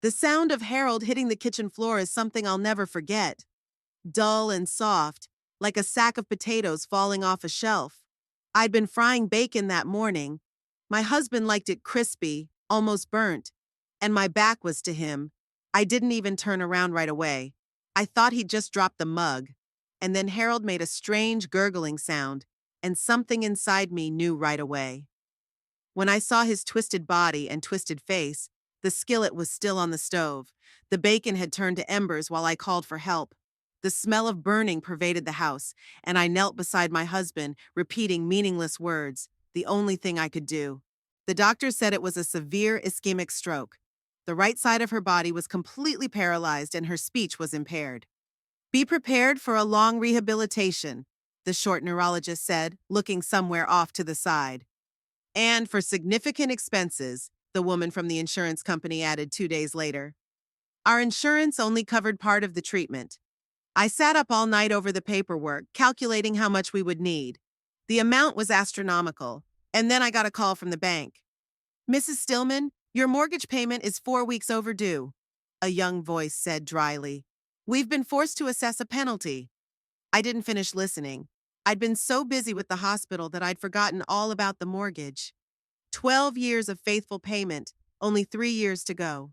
The sound of Harold hitting the kitchen floor is something I'll never forget. Dull and soft, like a sack of potatoes falling off a shelf. I'd been frying bacon that morning. My husband liked it crispy, almost burnt, and my back was to him. I didn't even turn around right away. I thought he'd just dropped the mug. And then Harold made a strange gurgling sound, and something inside me knew right away. When I saw his twisted body and twisted face, the skillet was still on the stove. The bacon had turned to embers while I called for help. The smell of burning pervaded the house, and I knelt beside my husband, repeating meaningless words, the only thing I could do. The doctor said it was a severe ischemic stroke. The right side of her body was completely paralyzed and her speech was impaired. Be prepared for a long rehabilitation, the short neurologist said, looking somewhere off to the side. And for significant expenses, the woman from the insurance company added 2 days later. Our insurance only covered part of the treatment. I sat up all night over the paperwork, calculating how much we would need. The amount was astronomical, and then I got a call from the bank. Mrs. Stillman, your mortgage payment is 4 weeks overdue, a young voice said dryly. We've been forced to assess a penalty. I didn't finish listening. I'd been so busy with the hospital that I'd forgotten all about the mortgage. 12 years of faithful payment, only 3 years to go.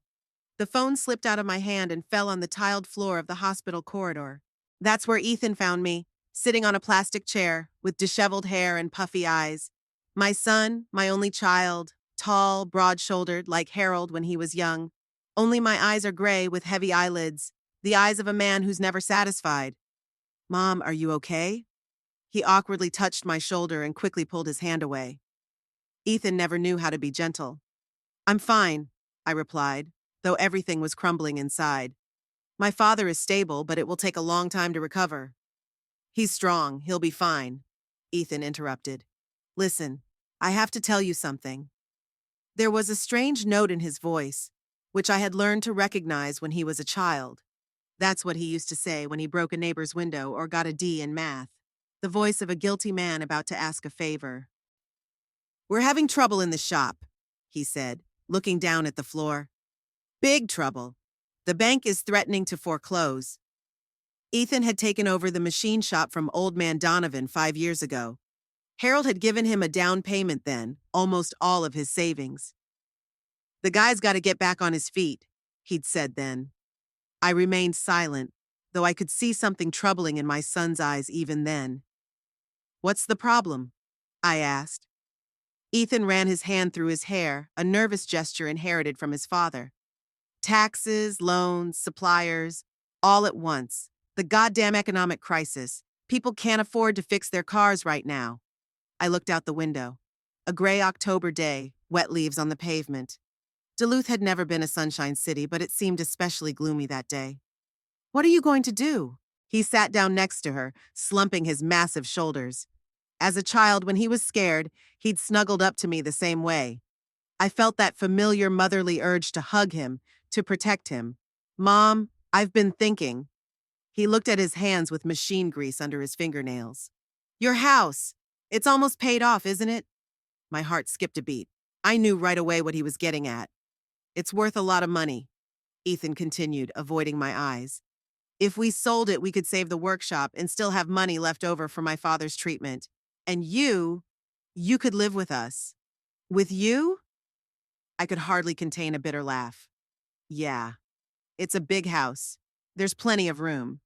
The phone slipped out of my hand and fell on the tiled floor of the hospital corridor. That's where Ethan found me, sitting on a plastic chair, with disheveled hair and puffy eyes. My son, my only child, tall, broad-shouldered, like Harold when he was young. Only my eyes are gray with heavy eyelids, the eyes of a man who's never satisfied. Mom, are you okay? He awkwardly touched my shoulder and quickly pulled his hand away. Ethan never knew how to be gentle. I'm fine, I replied, though everything was crumbling inside. My father is stable, but it will take a long time to recover. He's strong, he'll be fine, Ethan interrupted. Listen, I have to tell you something. There was a strange note in his voice, which I had learned to recognize when he was a child. That's what he used to say when he broke a neighbor's window or got a D in math. The voice of a guilty man about to ask a favor. We're having trouble in the shop, he said, looking down at the floor. Big trouble. The bank is threatening to foreclose. Ethan had taken over the machine shop from old man Donovan 5 years ago. Harold had given him a down payment then, almost all of his savings. The guy's got to get back on his feet, he'd said then. I remained silent, though I could see something troubling in my son's eyes even then. What's the problem? I asked. Ethan ran his hand through his hair, a nervous gesture inherited from his father. Taxes, loans, suppliers, all at once. The goddamn economic crisis. People can't afford to fix their cars right now. I looked out the window. A gray October day, wet leaves on the pavement. Duluth had never been a sunshine city, but it seemed especially gloomy that day. What are you going to do? He sat down next to her, slumping his massive shoulders. As a child, when he was scared, he'd snuggled up to me the same way. I felt that familiar motherly urge to hug him, to protect him. Mom, I've been thinking. He looked at his hands with machine grease under his fingernails. Your house. It's almost paid off, isn't it? My heart skipped a beat. I knew right away what he was getting at. It's worth a lot of money, Ethan continued, avoiding my eyes. If we sold it, we could save the workshop and still have money left over for my father's treatment. And you could live with us. With you? I could hardly contain a bitter laugh. Yeah, it's a big house. There's plenty of room.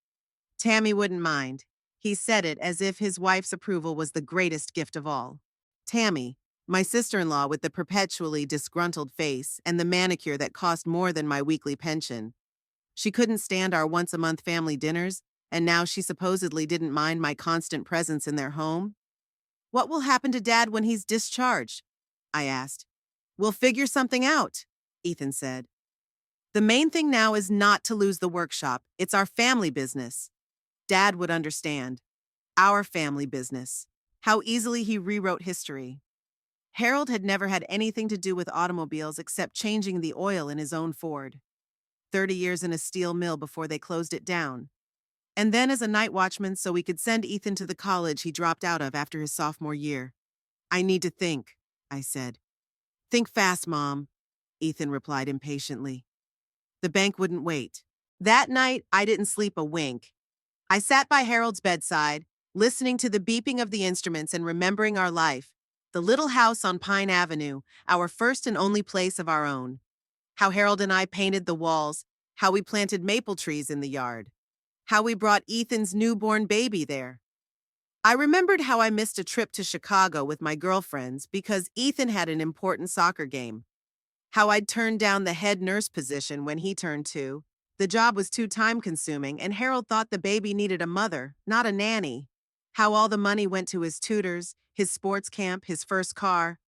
Tammy wouldn't mind. He said it as if his wife's approval was the greatest gift of all. Tammy, my sister-in-law with the perpetually disgruntled face and the manicure that cost more than my weekly pension. She couldn't stand our once-a-month family dinners, and now she supposedly didn't mind my constant presence in their home. What will happen to Dad when he's discharged? I asked. We'll figure something out, Ethan said. The main thing now is not to lose the workshop. It's our family business. Dad would understand. Our family business. How easily he rewrote history. Harold had never had anything to do with automobiles except changing the oil in his own Ford. 30 years in a steel mill before they closed it down. And then as a night watchman so we could send Ethan to the college he dropped out of after his sophomore year. I need to think, I said. Think fast, Mom, Ethan replied impatiently. The bank wouldn't wait. That night, I didn't sleep a wink. I sat by Harold's bedside, listening to the beeping of the instruments and remembering our life. The little house on Pine Avenue, our first and only place of our own. How Harold and I painted the walls, how we planted maple trees in the yard, how we brought Ethan's newborn baby there. I remembered how I missed a trip to Chicago with my girlfriends because Ethan had an important soccer game. How I'd turned down the head nurse position when he turned 2. The job was too time-consuming, and Harold thought the baby needed a mother, not a nanny. How all the money went to his tutors, his sports camp, his first car.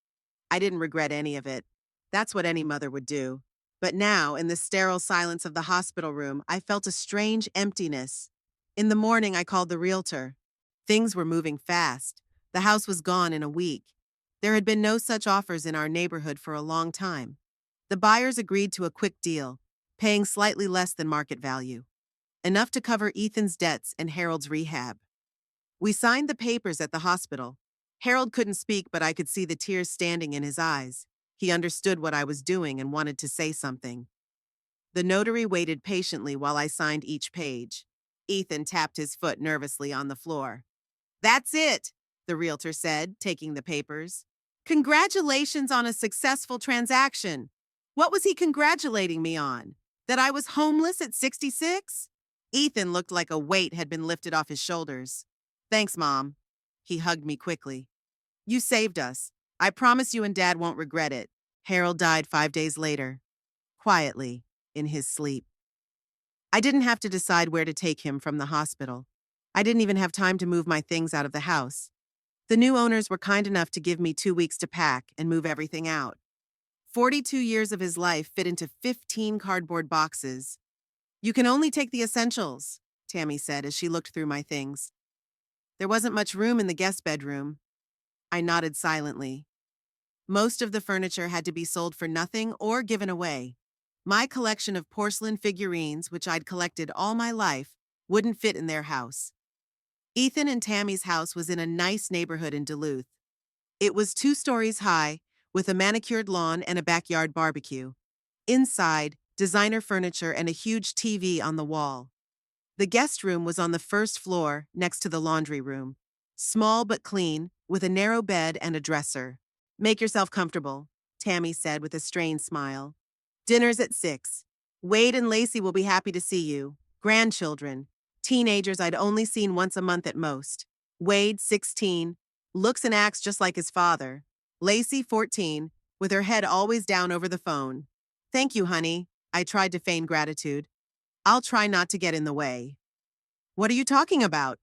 I didn't regret any of it. That's what any mother would do. But now, in the sterile silence of the hospital room, I felt a strange emptiness. In the morning, I called the realtor. Things were moving fast. The house was gone in a week. There had been no such offers in our neighborhood for a long time. The buyers agreed to a quick deal, paying slightly less than market value, enough to cover Ethan's debts and Harold's rehab. We signed the papers at the hospital. Harold couldn't speak, but I could see the tears standing in his eyes. He understood what I was doing and wanted to say something. The notary waited patiently while I signed each page. Ethan tapped his foot nervously on the floor. "That's it," the realtor said, taking the papers. "Congratulations on a successful transaction." What was he congratulating me on? That I was homeless at 66? Ethan looked like a weight had been lifted off his shoulders. "Thanks, Mom." He hugged me quickly. "You saved us. I promise you and Dad won't regret it." Harold died 5 days later, quietly, in his sleep. I didn't have to decide where to take him from the hospital. I didn't even have time to move my things out of the house. The new owners were kind enough to give me 2 weeks to pack and move everything out. 42 years of his life fit into 15 cardboard boxes. "You can only take the essentials," Tammy said as she looked through my things. There wasn't much room in the guest bedroom. I nodded silently. Most of the furniture had to be sold for nothing or given away. My collection of porcelain figurines, which I'd collected all my life, wouldn't fit in their house. Ethan and Tammy's house was in a nice neighborhood in Duluth. It was 2 stories high, with a manicured lawn and a backyard barbecue. Inside, designer furniture and a huge TV on the wall. The guest room was on the first floor, next to the laundry room. Small but clean, with a narrow bed and a dresser. "Make yourself comfortable," Tammy said with a strained smile. "Dinner's at 6. Wade and Lacey will be happy to see you. Grandchildren. Teenagers I'd only seen once a month at most. Wade, 16, looks and acts just like his father. Lacey, 14, with her head always down over the phone. Thank you, honey." I tried to feign gratitude. "I'll try not to get in the way." "What are you talking about?"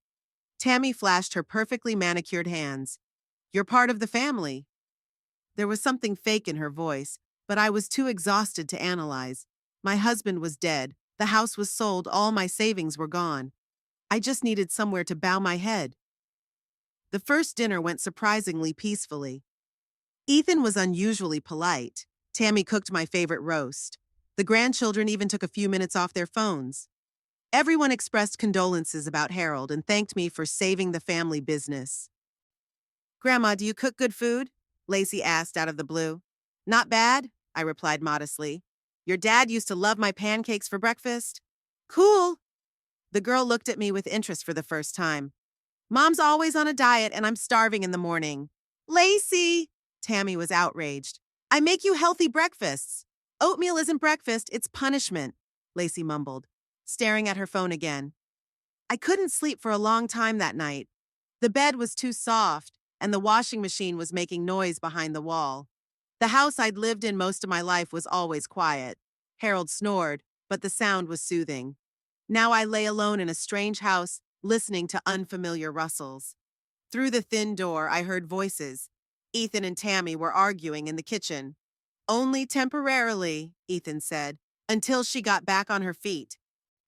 Tammy flashed her perfectly manicured hands. "You're part of the family." There was something fake in her voice, but I was too exhausted to analyze. My husband was dead. The house was sold. All my savings were gone. I just needed somewhere to bow my head. The first dinner went surprisingly peacefully. Ethan was unusually polite. Tammy cooked my favorite roast. The grandchildren even took a few minutes off their phones. Everyone expressed condolences about Harold and thanked me for saving the family business. "Grandma, do you cook good food?" Lacey asked out of the blue. "Not bad," I replied modestly. "Your dad used to love my pancakes for breakfast." "Cool." The girl looked at me with interest for the first time. "Mom's always on a diet and I'm starving in the morning." "Lacey!" Tammy was outraged. "I make you healthy breakfasts." "Oatmeal isn't breakfast, it's punishment," Lacey mumbled, staring at her phone again. I couldn't sleep for a long time that night. The bed was too soft, and the washing machine was making noise behind the wall. The house I'd lived in most of my life was always quiet. Harold snored, but the sound was soothing. Now I lay alone in a strange house, listening to unfamiliar rustles. Through the thin door, I heard voices. Ethan and Tammy were arguing in the kitchen. "Only temporarily," Ethan said, "until she got back on her feet."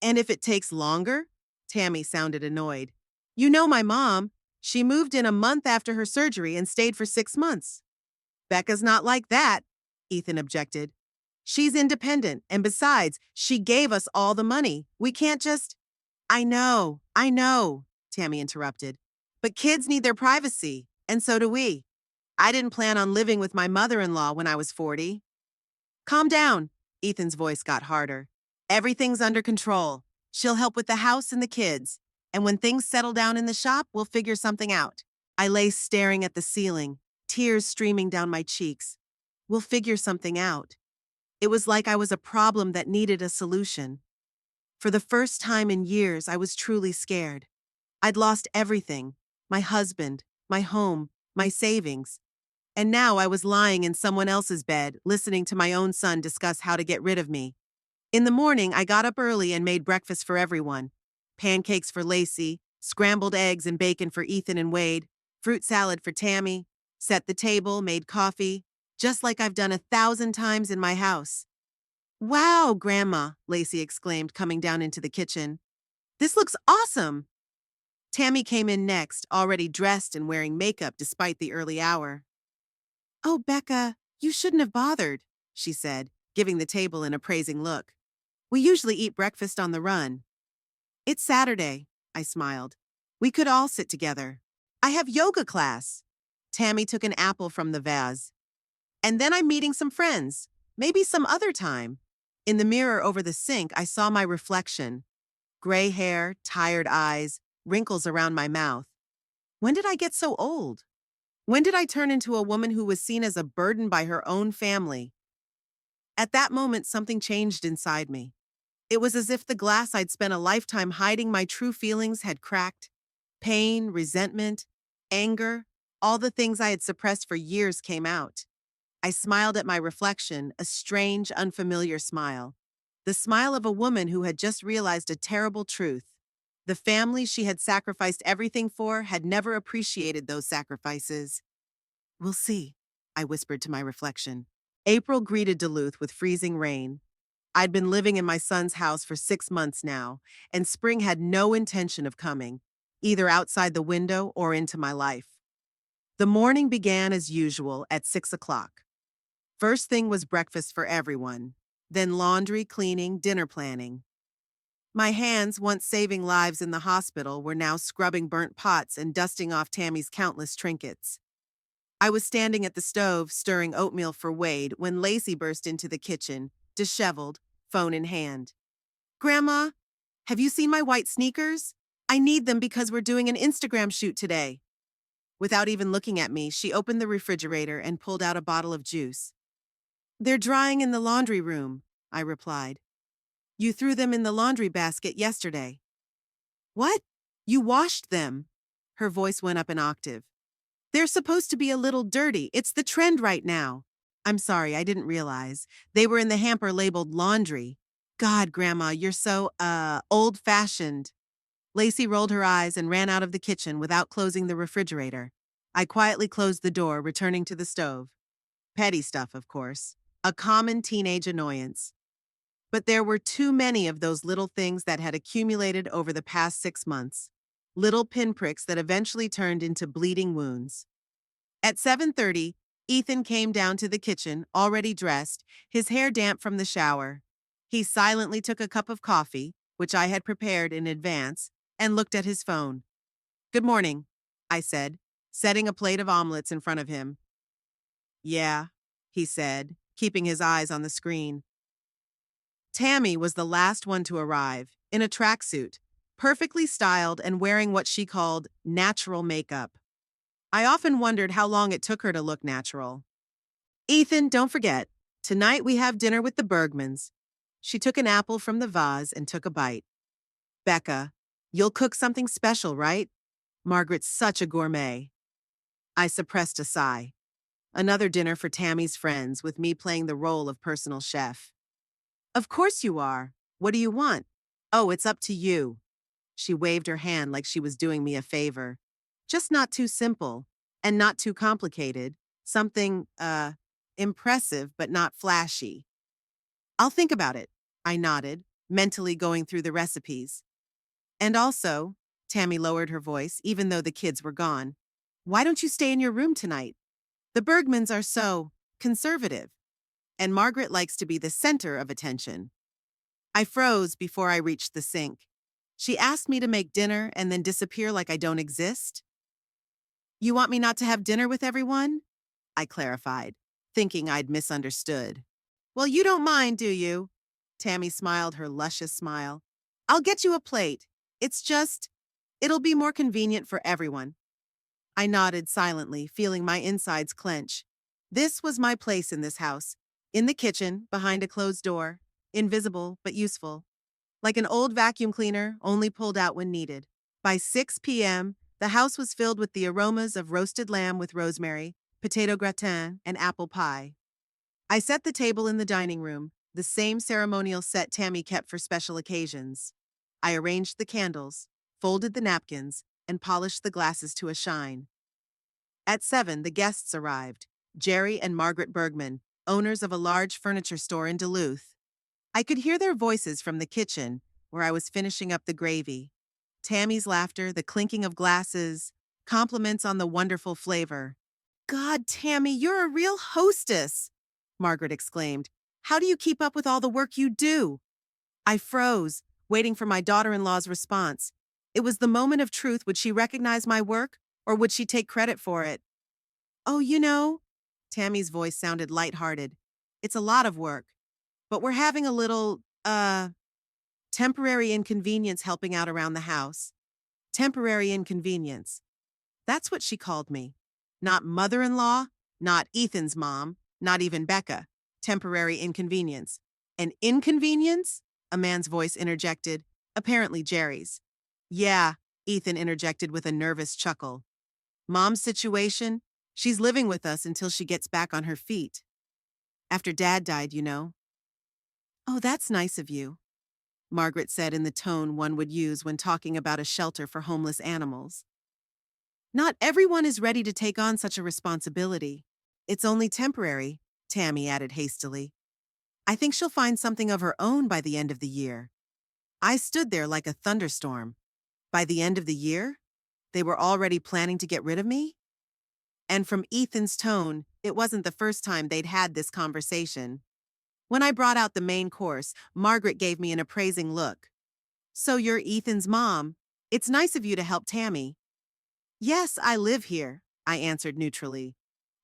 "And if it takes longer?" Tammy sounded annoyed. "You know my mom. She moved in a month after her surgery and stayed for 6 months." "Becca's not like that," Ethan objected. "She's independent, and besides, she gave us all the money. We can't just—" I know, Tammy interrupted. "But kids need their privacy, and so do we. I didn't plan on living with my mother-in-law when I was 40. "Calm down," Ethan's voice got harder. Everything's under control. She'll help with the house and the kids. And when things settle down in the shop, we'll figure something out. I lay staring at the ceiling, tears streaming down my cheeks. We'll figure something out. It was like I was a problem that needed a solution. For the first time in years, I was truly scared. I'd lost everything: my husband, my home, my savings. And now I was lying in someone else's bed, listening to my own son discuss how to get rid of me. In the morning, I got up early and made breakfast for everyone. Pancakes for Lacey, scrambled eggs and bacon for Ethan and Wade, fruit salad for Tammy, set the table, made coffee, just like I've done 1,000 times in my house. Wow, Grandma, Lacey exclaimed, coming down into the kitchen. This looks awesome! Tammy came in next, already dressed and wearing makeup despite the early hour. Oh, Becca, you shouldn't have bothered, she said, giving the table an appraising look. We usually eat breakfast on the run. It's Saturday, I smiled. We could all sit together. I have yoga class. Tammy took an apple from the vase. And then I'm meeting some friends. Maybe some other time. In the mirror over the sink, I saw my reflection. Gray hair, tired eyes, wrinkles around my mouth. When did I get so old? When did I turn into a woman who was seen as a burden by her own family? At that moment, something changed inside me. It was as if the glass I'd spent a lifetime hiding my true feelings had cracked. Pain, resentment, anger, all the things I had suppressed for years came out. I smiled at my reflection, a strange, unfamiliar smile. The smile of a woman who had just realized a terrible truth. The family she had sacrificed everything for had never appreciated those sacrifices. We'll see, I whispered to my reflection. April greeted Duluth with freezing rain. I'd been living in my son's house for 6 months now, and spring had no intention of coming, either outside the window or into my life. The morning began as usual at 6 o'clock. First thing was breakfast for everyone, then laundry, cleaning, dinner planning. My hands, once saving lives in the hospital, were now scrubbing burnt pots and dusting off Tammy's countless trinkets. I was standing at the stove, stirring oatmeal for Wade, when Lacey burst into the kitchen, disheveled, phone in hand. Grandma, have you seen my white sneakers? I need them because we're doing an Instagram shoot today. Without even looking at me, she opened the refrigerator and pulled out a bottle of juice. They're drying in the laundry room, I replied. You threw them in the laundry basket yesterday. What? You washed them? Her voice went up an octave. They're supposed to be a little dirty. It's the trend right now. I'm sorry, I didn't realize. They were in the hamper labeled laundry. God, Grandma, you're so, old-fashioned. Lacey rolled her eyes and ran out of the kitchen without closing the refrigerator. I quietly closed the door, returning to the stove. Petty stuff, of course. A common teenage annoyance. But there were too many of those little things that had accumulated over the past 6 months. Little pinpricks that eventually turned into bleeding wounds. At 7:30, Ethan came down to the kitchen, already dressed, his hair damp from the shower. He silently took a cup of coffee, which I had prepared in advance, and looked at his phone. Good morning, I said, setting a plate of omelets in front of him. Yeah, he said, keeping his eyes on the screen. Tammy was the last one to arrive, in a tracksuit, perfectly styled and wearing what she called natural makeup. I often wondered how long it took her to look natural. Ethan, don't forget, tonight we have dinner with the Bergmans. She took an apple from the vase and took a bite. Becca, you'll cook something special, right? Margaret's such a gourmet. I suppressed a sigh. Another dinner for Tammy's friends, with me playing the role of personal chef. Of course you are. What do you want? Oh, it's up to you. She waved her hand like she was doing me a favor. Just not too simple, and not too complicated. Something, impressive but not flashy. I'll think about it, I nodded, mentally going through the recipes. And also, Tammy lowered her voice, even though the kids were gone, why don't you stay in your room tonight? The Bergmans are so conservative, and Margaret likes to be the center of attention. I froze before I reached the sink. She asked me to make dinner and then disappear like I don't exist? You want me not to have dinner with everyone? I clarified, thinking I'd misunderstood. Well, you don't mind, do you? Tammy smiled her luscious smile. I'll get you a plate. It's just, it'll be more convenient for everyone. I nodded silently, feeling my insides clench. This was my place in this house. In the kitchen, behind a closed door. Invisible, but useful. Like an old vacuum cleaner, only pulled out when needed. By 6 p.m., the house was filled with the aromas of roasted lamb with rosemary, potato gratin, and apple pie. I set the table in the dining room, the same ceremonial set Tammy kept for special occasions. I arranged the candles, folded the napkins, and polished the glasses to a shine. At 7, the guests arrived. Jerry and Margaret Bergman, owners of a large furniture store in Duluth. I could hear their voices from the kitchen, where I was finishing up the gravy. Tammy's laughter, the clinking of glasses, compliments on the wonderful flavor. God, Tammy, you're a real hostess, Margaret exclaimed. How do you keep up with all the work you do? I froze, waiting for my daughter-in-law's response. It was the moment of truth. Would she recognize my work, or would she take credit for it? Oh, Tammy's voice sounded lighthearted. It's a lot of work, but we're having a little, temporary inconvenience helping out around the house. Temporary inconvenience. That's what she called me. Not mother-in-law, not Ethan's mom, not even Becca. Temporary inconvenience. An inconvenience? A man's voice interjected, apparently Jerry's. Yeah, Ethan interjected with a nervous chuckle. Mom's situation? She's living with us until she gets back on her feet. After Dad died. Oh, that's nice of you, Margaret said in the tone one would use when talking about a shelter for homeless animals. Not everyone is ready to take on such a responsibility. It's only temporary, Tammy added hastily. I think she'll find something of her own by the end of the year. I stood there like a thunderstorm. By the end of the year? They were already planning to get rid of me? And from Ethan's tone, it wasn't the first time they'd had this conversation. When I brought out the main course, Margaret gave me an appraising look. So you're Ethan's mom. It's nice of you to help Tammy. Yes, I live here, I answered neutrally.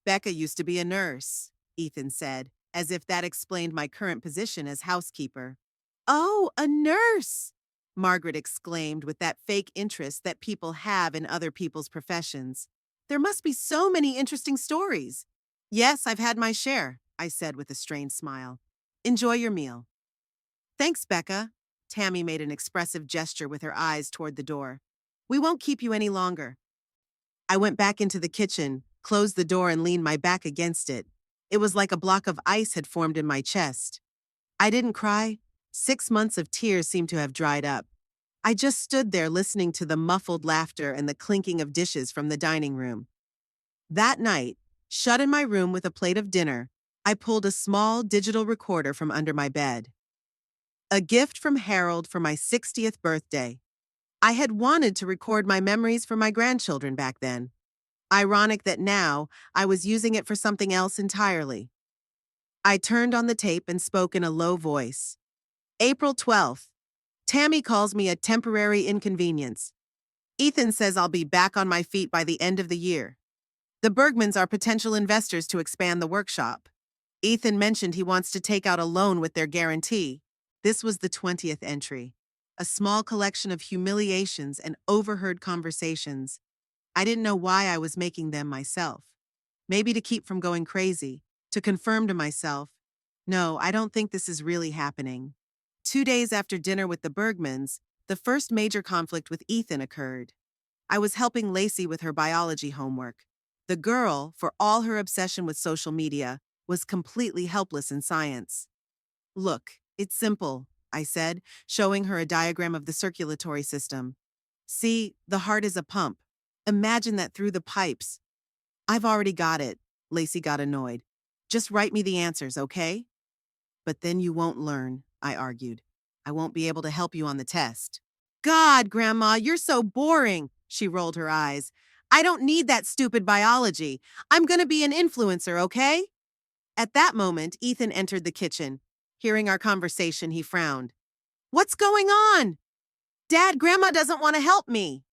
Becca used to be a nurse, Ethan said, as if that explained my current position as housekeeper. Oh, a nurse! Margaret exclaimed with that fake interest that people have in other people's professions. There must be so many interesting stories. Yes, I've had my share, I said with a strained smile. Enjoy your meal. Thanks, Becca. Tammy made an expressive gesture with her eyes toward the door. We won't keep you any longer. I went back into the kitchen, closed the door, and leaned my back against it. It was like a block of ice had formed in my chest. I didn't cry. 6 months of tears seemed to have dried up. I just stood there listening to the muffled laughter and the clinking of dishes from the dining room. That night, shut in my room with a plate of dinner, I pulled a small digital recorder from under my bed. A gift from Harold for my 60th birthday. I had wanted to record my memories for my grandchildren back then. Ironic that now I was using it for something else entirely. I turned on the tape and spoke in a low voice. April 12th. Tammy calls me a temporary inconvenience. Ethan says I'll be back on my feet by the end of the year. The Bergmans are potential investors to expand the workshop. Ethan mentioned he wants to take out a loan with their guarantee. This was the 20th entry. A small collection of humiliations and overheard conversations. I didn't know why I was making them myself. Maybe to keep from going crazy, to confirm to myself, no, I don't think this is really happening. 2 days after dinner with the Bergmans, the first major conflict with Ethan occurred. I was helping Lacey with her biology homework. The girl, for all her obsession with social media, was completely helpless in science. Look, it's simple, I said, showing her a diagram of the circulatory system. See, the heart is a pump. Imagine that through the pipes. I've already got it, Lacey got annoyed. Just write me the answers, okay? But then you won't learn, I argued. I won't be able to help you on the test. God, Grandma, you're so boring, she rolled her eyes. I don't need that stupid biology. I'm gonna be an influencer, okay? At that moment, Ethan entered the kitchen. Hearing our conversation, he frowned. What's going on? Dad, Grandma doesn't want to help me.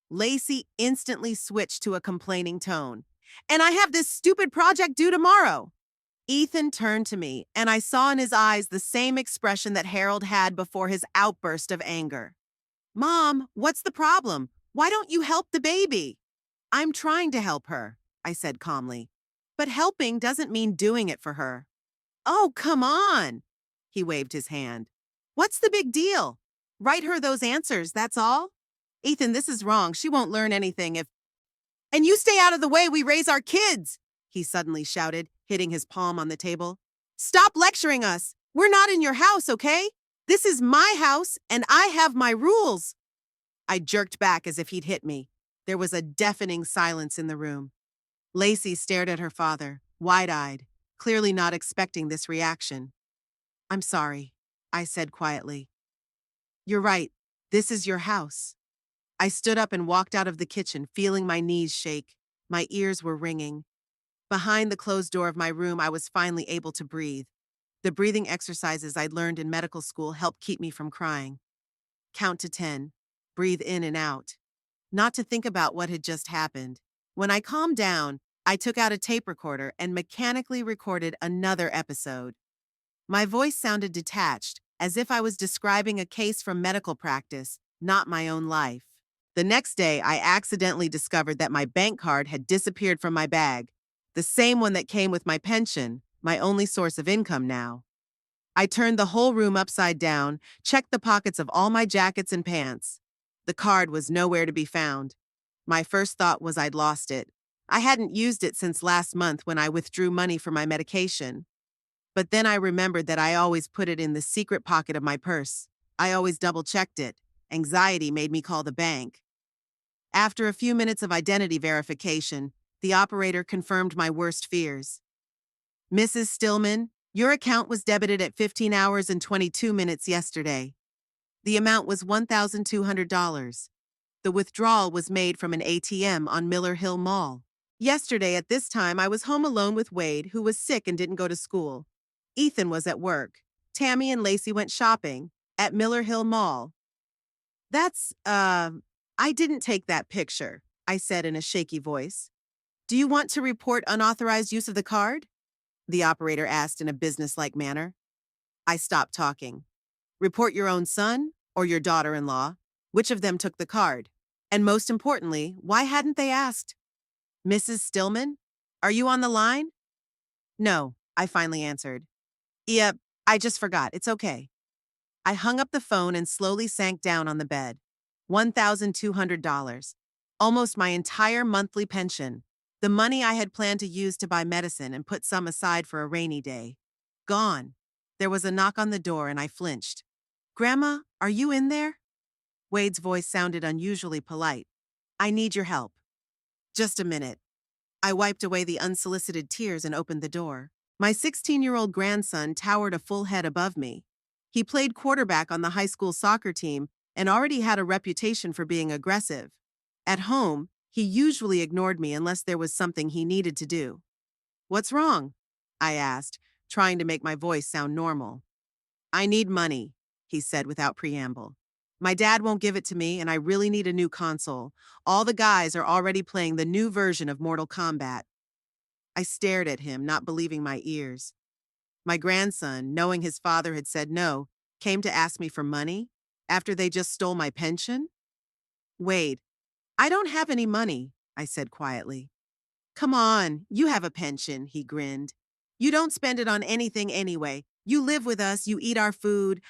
Lacey instantly switched to a complaining tone. And I have this stupid project due tomorrow. Ethan turned to me, and I saw in his eyes the same expression that Harold had before his outburst of anger. Mom, what's the problem? Why don't you help the baby? I'm trying to help her, I said calmly. But helping doesn't mean doing it for her. Oh, come on. He waved his hand. What's the big deal? Write her those answers, that's all? Ethan, this is wrong. She won't learn anything if. And you stay out of the way, we raise our kids, he suddenly shouted, hitting his palm on the table. Stop lecturing us. We're not in your house, okay? This is my house, and I have my rules. I jerked back as if he'd hit me. There was a deafening silence in the room. Lacey stared at her father, wide-eyed, clearly not expecting this reaction. I'm sorry, I said quietly. You're right. This is your house. I stood up and walked out of the kitchen, feeling my knees shake. My ears were ringing. Behind the closed door of my room, I was finally able to breathe. The breathing exercises I'd learned in medical school helped keep me from crying. Count to 10. Breathe in and out. Not to think about what had just happened. When I calmed down, I took out a tape recorder and mechanically recorded another episode. My voice sounded detached, as if I was describing a case from medical practice, not my own life. The next day, I accidentally discovered that my bank card had disappeared from my bag, the same one that came with my pension, my only source of income now. I turned the whole room upside down, checked the pockets of all my jackets and pants. The card was nowhere to be found. My first thought was I'd lost it. I hadn't used it since last month when I withdrew money for my medication. But then I remembered that I always put it in the secret pocket of my purse. I always double-checked it. Anxiety made me call the bank. After a few minutes of identity verification, the operator confirmed my worst fears. Mrs. Stillman, your account was debited at 15 hours and 22 minutes yesterday. The amount was $1,200. The withdrawal was made from an ATM on Miller Hill Mall. Yesterday at this time, I was home alone with Wade, who was sick and didn't go to school. Ethan was at work. Tammy and Lacey went shopping at Miller Hill Mall. I didn't take that picture, I said in a shaky voice. Do you want to report unauthorized use of the card? The operator asked in a businesslike manner. I stopped talking. Report your own son or your daughter-in-law? Which of them took the card? And most importantly, why hadn't they asked? Mrs. Stillman, are you on the line? No, I finally answered. Yep, I just forgot. It's okay. I hung up the phone and slowly sank down on the bed. $1,200. Almost my entire monthly pension. The money I had planned to use to buy medicine and put some aside for a rainy day. Gone. There was a knock on the door and I flinched. Grandma, are you in there? Wade's voice sounded unusually polite. I need your help. Just a minute. I wiped away the unsolicited tears and opened the door. My 16-year-old grandson towered a full head above me. He played quarterback on the high school soccer team and already had a reputation for being aggressive. At home, he usually ignored me unless there was something he needed to do. What's wrong? I asked, trying to make my voice sound normal. I need money, he said without preamble. My dad won't give it to me and I really need a new console. All the guys are already playing the new version of Mortal Kombat. I stared at him, not believing my ears. My grandson, knowing his father had said no, came to ask me for money after they just stole my pension? Wade, I don't have any money, I said quietly. Come on, you have a pension, he grinned. You don't spend it on anything anyway. You live with us, you eat our food,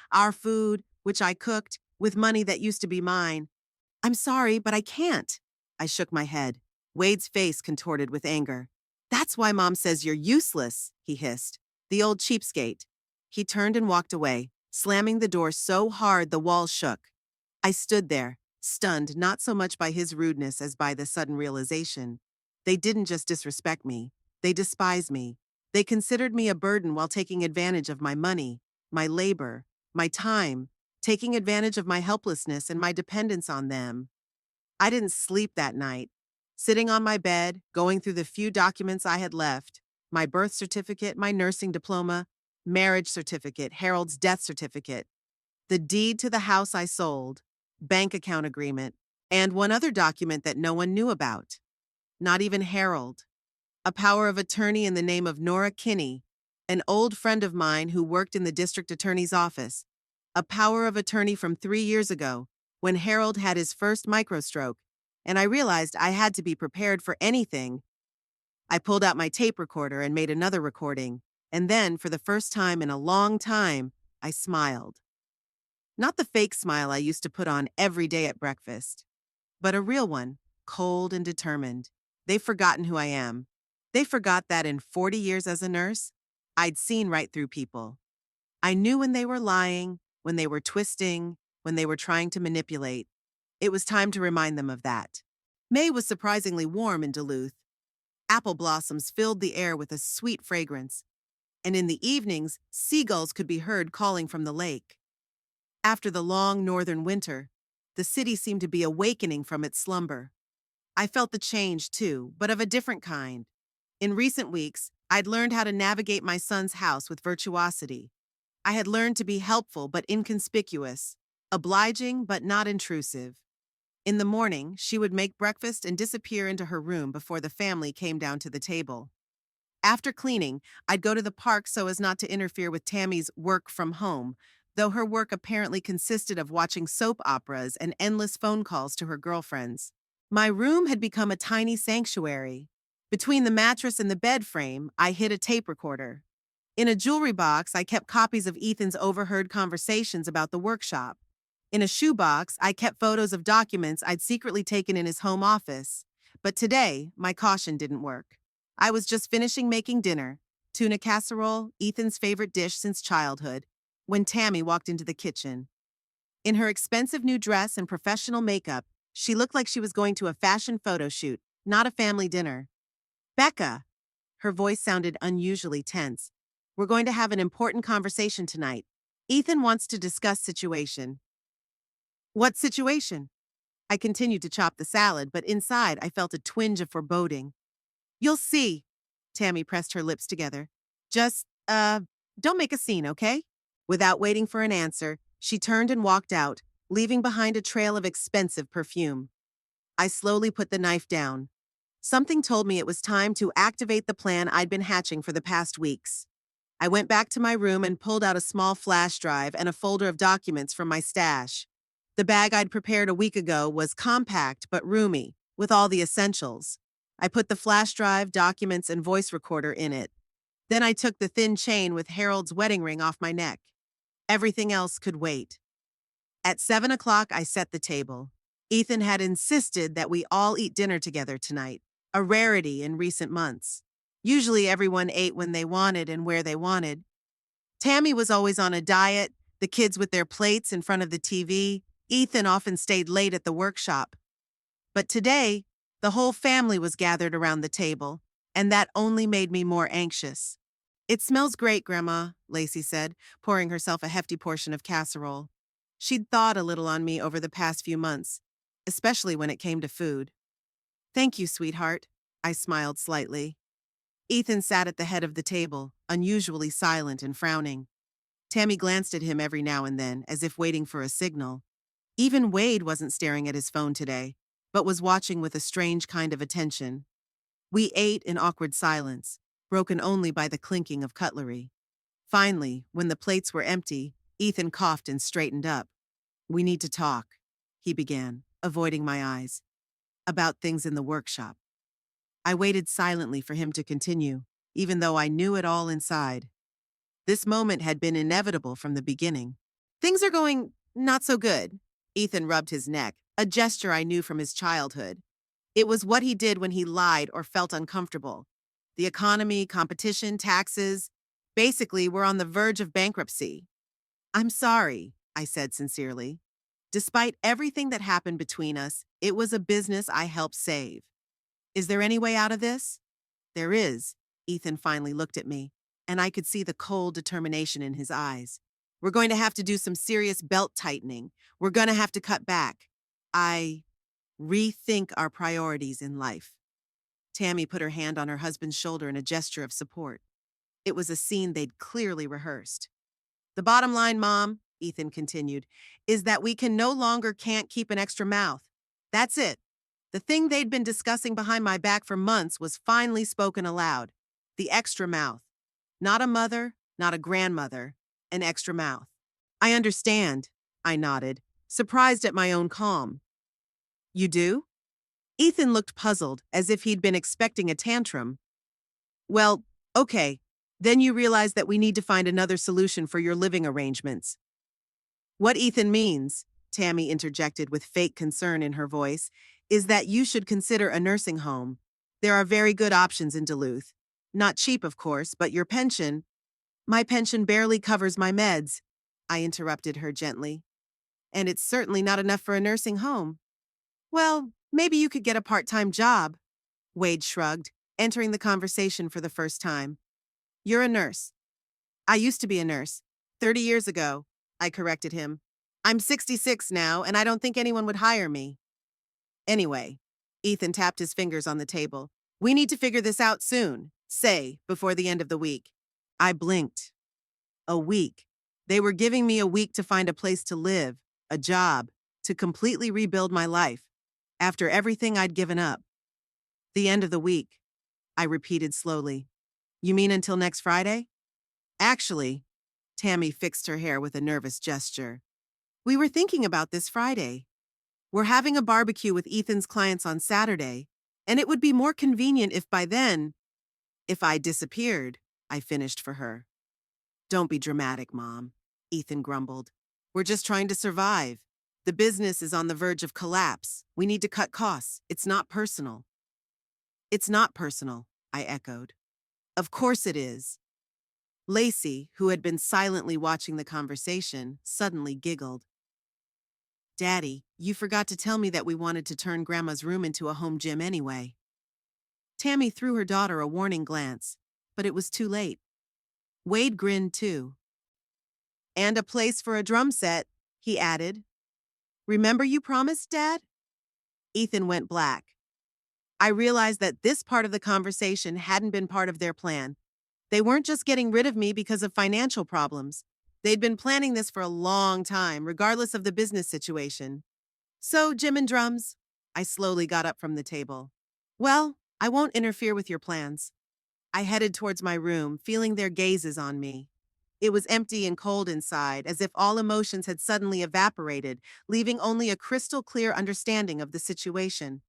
which I cooked, with money that used to be mine. I'm sorry, but I can't. I shook my head. Wade's face contorted with anger. That's why Mom says you're useless, he hissed. The old cheapskate. He turned and walked away, slamming the door so hard the walls shook. I stood there, stunned not so much by his rudeness as by the sudden realization. They didn't just disrespect me. They despised me. They considered me a burden while taking advantage of my money, my labor, my time, taking advantage of my helplessness and my dependence on them. I didn't sleep that night. Sitting on my bed, going through the few documents I had left, my birth certificate, my nursing diploma, marriage certificate, Harold's death certificate, the deed to the house I sold, bank account agreement, and one other document that no one knew about. Not even Harold. A power of attorney in the name of Nora Kinney, an old friend of mine who worked in the district attorney's office, a power of attorney from 3 years ago, when Harold had his first microstroke, and I realized I had to be prepared for anything. I pulled out my tape recorder and made another recording, and then, for the first time in a long time, I smiled. Not the fake smile I used to put on every day at breakfast, but a real one, cold and determined. They've forgotten who I am. They forgot that in 40 years as a nurse, I'd seen right through people. I knew when they were lying, when they were twisting, when they were trying to manipulate. It was time to remind them of that. May was surprisingly warm in Duluth. Apple blossoms filled the air with a sweet fragrance, and in the evenings, seagulls could be heard calling from the lake. After the long northern winter, the city seemed to be awakening from its slumber. I felt the change, too, but of a different kind. In recent weeks, I'd learned how to navigate my son's house with virtuosity. I had learned to be helpful but inconspicuous, obliging but not intrusive. In the morning, she would make breakfast and disappear into her room before the family came down to the table. After cleaning, I'd go to the park so as not to interfere with Tammy's work from home, though her work apparently consisted of watching soap operas and endless phone calls to her girlfriends. My room had become a tiny sanctuary. Between the mattress and the bed frame, I hid a tape recorder. In a jewelry box, I kept copies of Ethan's overheard conversations about the workshop. In a shoebox, I kept photos of documents I'd secretly taken in his home office. But today, my caution didn't work. I was just finishing making dinner, tuna casserole, Ethan's favorite dish since childhood, when Tammy walked into the kitchen. In her expensive new dress and professional makeup, she looked like she was going to a fashion photo shoot, not a family dinner. "Becca," her voice sounded unusually tense, "we're going to have an important conversation tonight. Ethan wants to discuss situation." "What situation?" I continued to chop the salad, but inside I felt a twinge of foreboding. "You'll see." Tammy pressed her lips together. "Just, don't make a scene, okay?" Without waiting for an answer, she turned and walked out, leaving behind a trail of expensive perfume. I slowly put the knife down. Something told me it was time to activate the plan I'd been hatching for the past weeks. I went back to my room and pulled out a small flash drive and a folder of documents from my stash. The bag I'd prepared a week ago was compact but roomy, with all the essentials. I put the flash drive, documents, and voice recorder in it. Then I took the thin chain with Harold's wedding ring off my neck. Everything else could wait. At 7 o'clock, I set the table. Ethan had insisted that we all eat dinner together tonight, a rarity in recent months. Usually everyone ate when they wanted and where they wanted. Tammy was always on a diet, the kids with their plates in front of the TV. Ethan often stayed late at the workshop. But today, the whole family was gathered around the table, and that only made me more anxious. "It smells great, Grandma," Lacey said, pouring herself a hefty portion of casserole. She'd thawed a little on me over the past few months, especially when it came to food. "Thank you, sweetheart," I smiled slightly. Ethan sat at the head of the table, unusually silent and frowning. Tammy glanced at him every now and then, as if waiting for a signal. Even Wade wasn't staring at his phone today, but was watching with a strange kind of attention. We ate in awkward silence, broken only by the clinking of cutlery. Finally, when the plates were empty, Ethan coughed and straightened up. "We need to talk," he began, avoiding my eyes. "About things in the workshop." I waited silently for him to continue, even though I knew it all inside. This moment had been inevitable from the beginning. "Things are going not so good." Ethan rubbed his neck, a gesture I knew from his childhood. It was what he did when he lied or felt uncomfortable. The economy, competition, taxes. Basically, we're on the verge of bankruptcy. "I'm sorry," I said sincerely. Despite everything that happened between us, it was a business I helped save. "Is there any way out of this?" "There is." Ethan finally looked at me, and I could see the cold determination in his eyes. "We're going to have to do some serious belt tightening. We're going to have to cut back. I rethink our priorities in life." Tammy put her hand on her husband's shoulder in a gesture of support. It was a scene they'd clearly rehearsed. "The bottom line, Mom," Ethan continued, "is that we can no longer can't keep an extra mouth. That's it." The thing they'd been discussing behind my back for months was finally spoken aloud. The extra mouth. Not a mother, not a grandmother, an extra mouth. I understand, I nodded, surprised at my own calm. You do? Ethan looked puzzled, as if he'd been expecting a tantrum. Well, okay. Then you realize that we need to find another solution for your living arrangements. What Ethan means, Tammy interjected with fake concern in her voice, is that you should consider a nursing home. There are very good options in Duluth. Not cheap, of course, but your pension. My pension barely covers my meds, I interrupted her gently. And it's certainly not enough for a nursing home. Well, maybe you could get a part-time job, Wade shrugged, entering the conversation for the first time. You're a nurse. I used to be a nurse. 30 years ago, I corrected him. I'm 66 now, and I don't think anyone would hire me. Anyway, Ethan tapped his fingers on the table. We need to figure this out soon, say, before the end of the week. I blinked. A week. They were giving me a week to find a place to live, a job, to completely rebuild my life, after everything I'd given up. The end of the week, I repeated slowly. You mean until next Friday? Actually, Tammy fixed her hair with a nervous gesture. We were thinking about this Friday. We're having a barbecue with Ethan's clients on Saturday, and it would be more convenient if by then, if I disappeared, I finished for her. Don't be dramatic, Mom, Ethan grumbled. We're just trying to survive. The business is on the verge of collapse. We need to cut costs. It's not personal. It's not personal, I echoed. Of course it is. Lacey, who had been silently watching the conversation, suddenly giggled. Daddy, you forgot to tell me that we wanted to turn Grandma's room into a home gym anyway. Tammy threw her daughter a warning glance, but it was too late. Wade grinned too. And a place for a drum set, he added. Remember you promised, Dad? Ethan went black. I realized that this part of the conversation hadn't been part of their plan. They weren't just getting rid of me because of financial problems. They'd been planning this for a long time, regardless of the business situation. So, gym and drums. I slowly got up from the table. Well, I won't interfere with your plans. I headed towards my room, feeling their gazes on me. It was empty and cold inside, as if all emotions had suddenly evaporated, leaving only a crystal clear understanding of the situation.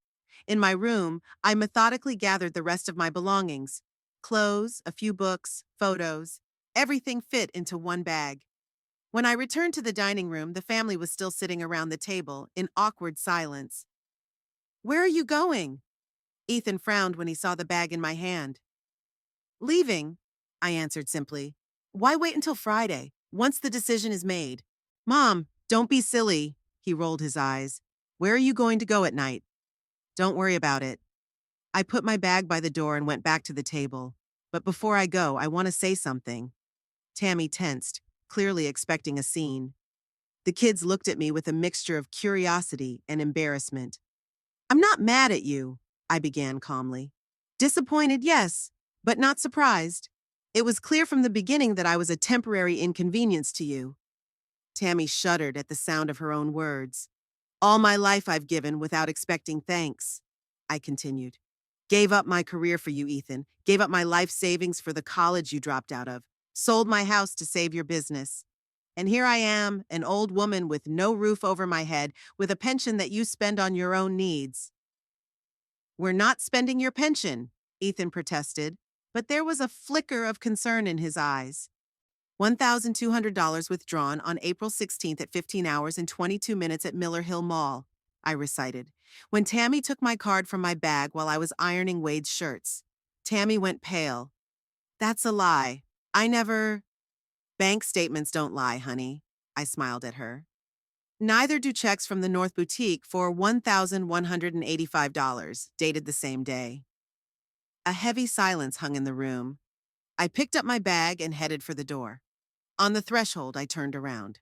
In my room, I methodically gathered the rest of my belongings. Clothes, a few books, photos. Everything fit into one bag. When I returned to the dining room, the family was still sitting around the table in awkward silence. Where are you going? Ethan frowned when he saw the bag in my hand. Leaving, I answered simply. Why wait until Friday, once the decision is made? Mom, don't be silly, he rolled his eyes. Where are you going to go at night? Don't worry about it. I put my bag by the door and went back to the table. But before I go, I want to say something. Tammy tensed, clearly expecting a scene. The kids looked at me with a mixture of curiosity and embarrassment. I'm not mad at you, I began calmly. Disappointed, yes, but not surprised. It was clear from the beginning that I was a temporary inconvenience to you. Tammy shuddered at the sound of her own words. All my life I've given without expecting thanks, I continued. Gave up my career for you, Ethan. Gave up my life savings for the college you dropped out of. Sold my house to save your business. And here I am, an old woman with no roof over my head, with a pension that you spend on your own needs. We're not spending your pension, Ethan protested, but there was a flicker of concern in his eyes. $1,200 withdrawn on April 16th at 15 hours and 22 minutes at Miller Hill Mall, I recited, when Tammy took my card from my bag while I was ironing Wade's shirts. Tammy went pale. That's a lie. I never... Bank statements don't lie, honey, I smiled at her. Neither do checks from the North Boutique for $1,185, dated the same day. A heavy silence hung in the room. I picked up my bag and headed for the door. On the threshold, I turned around.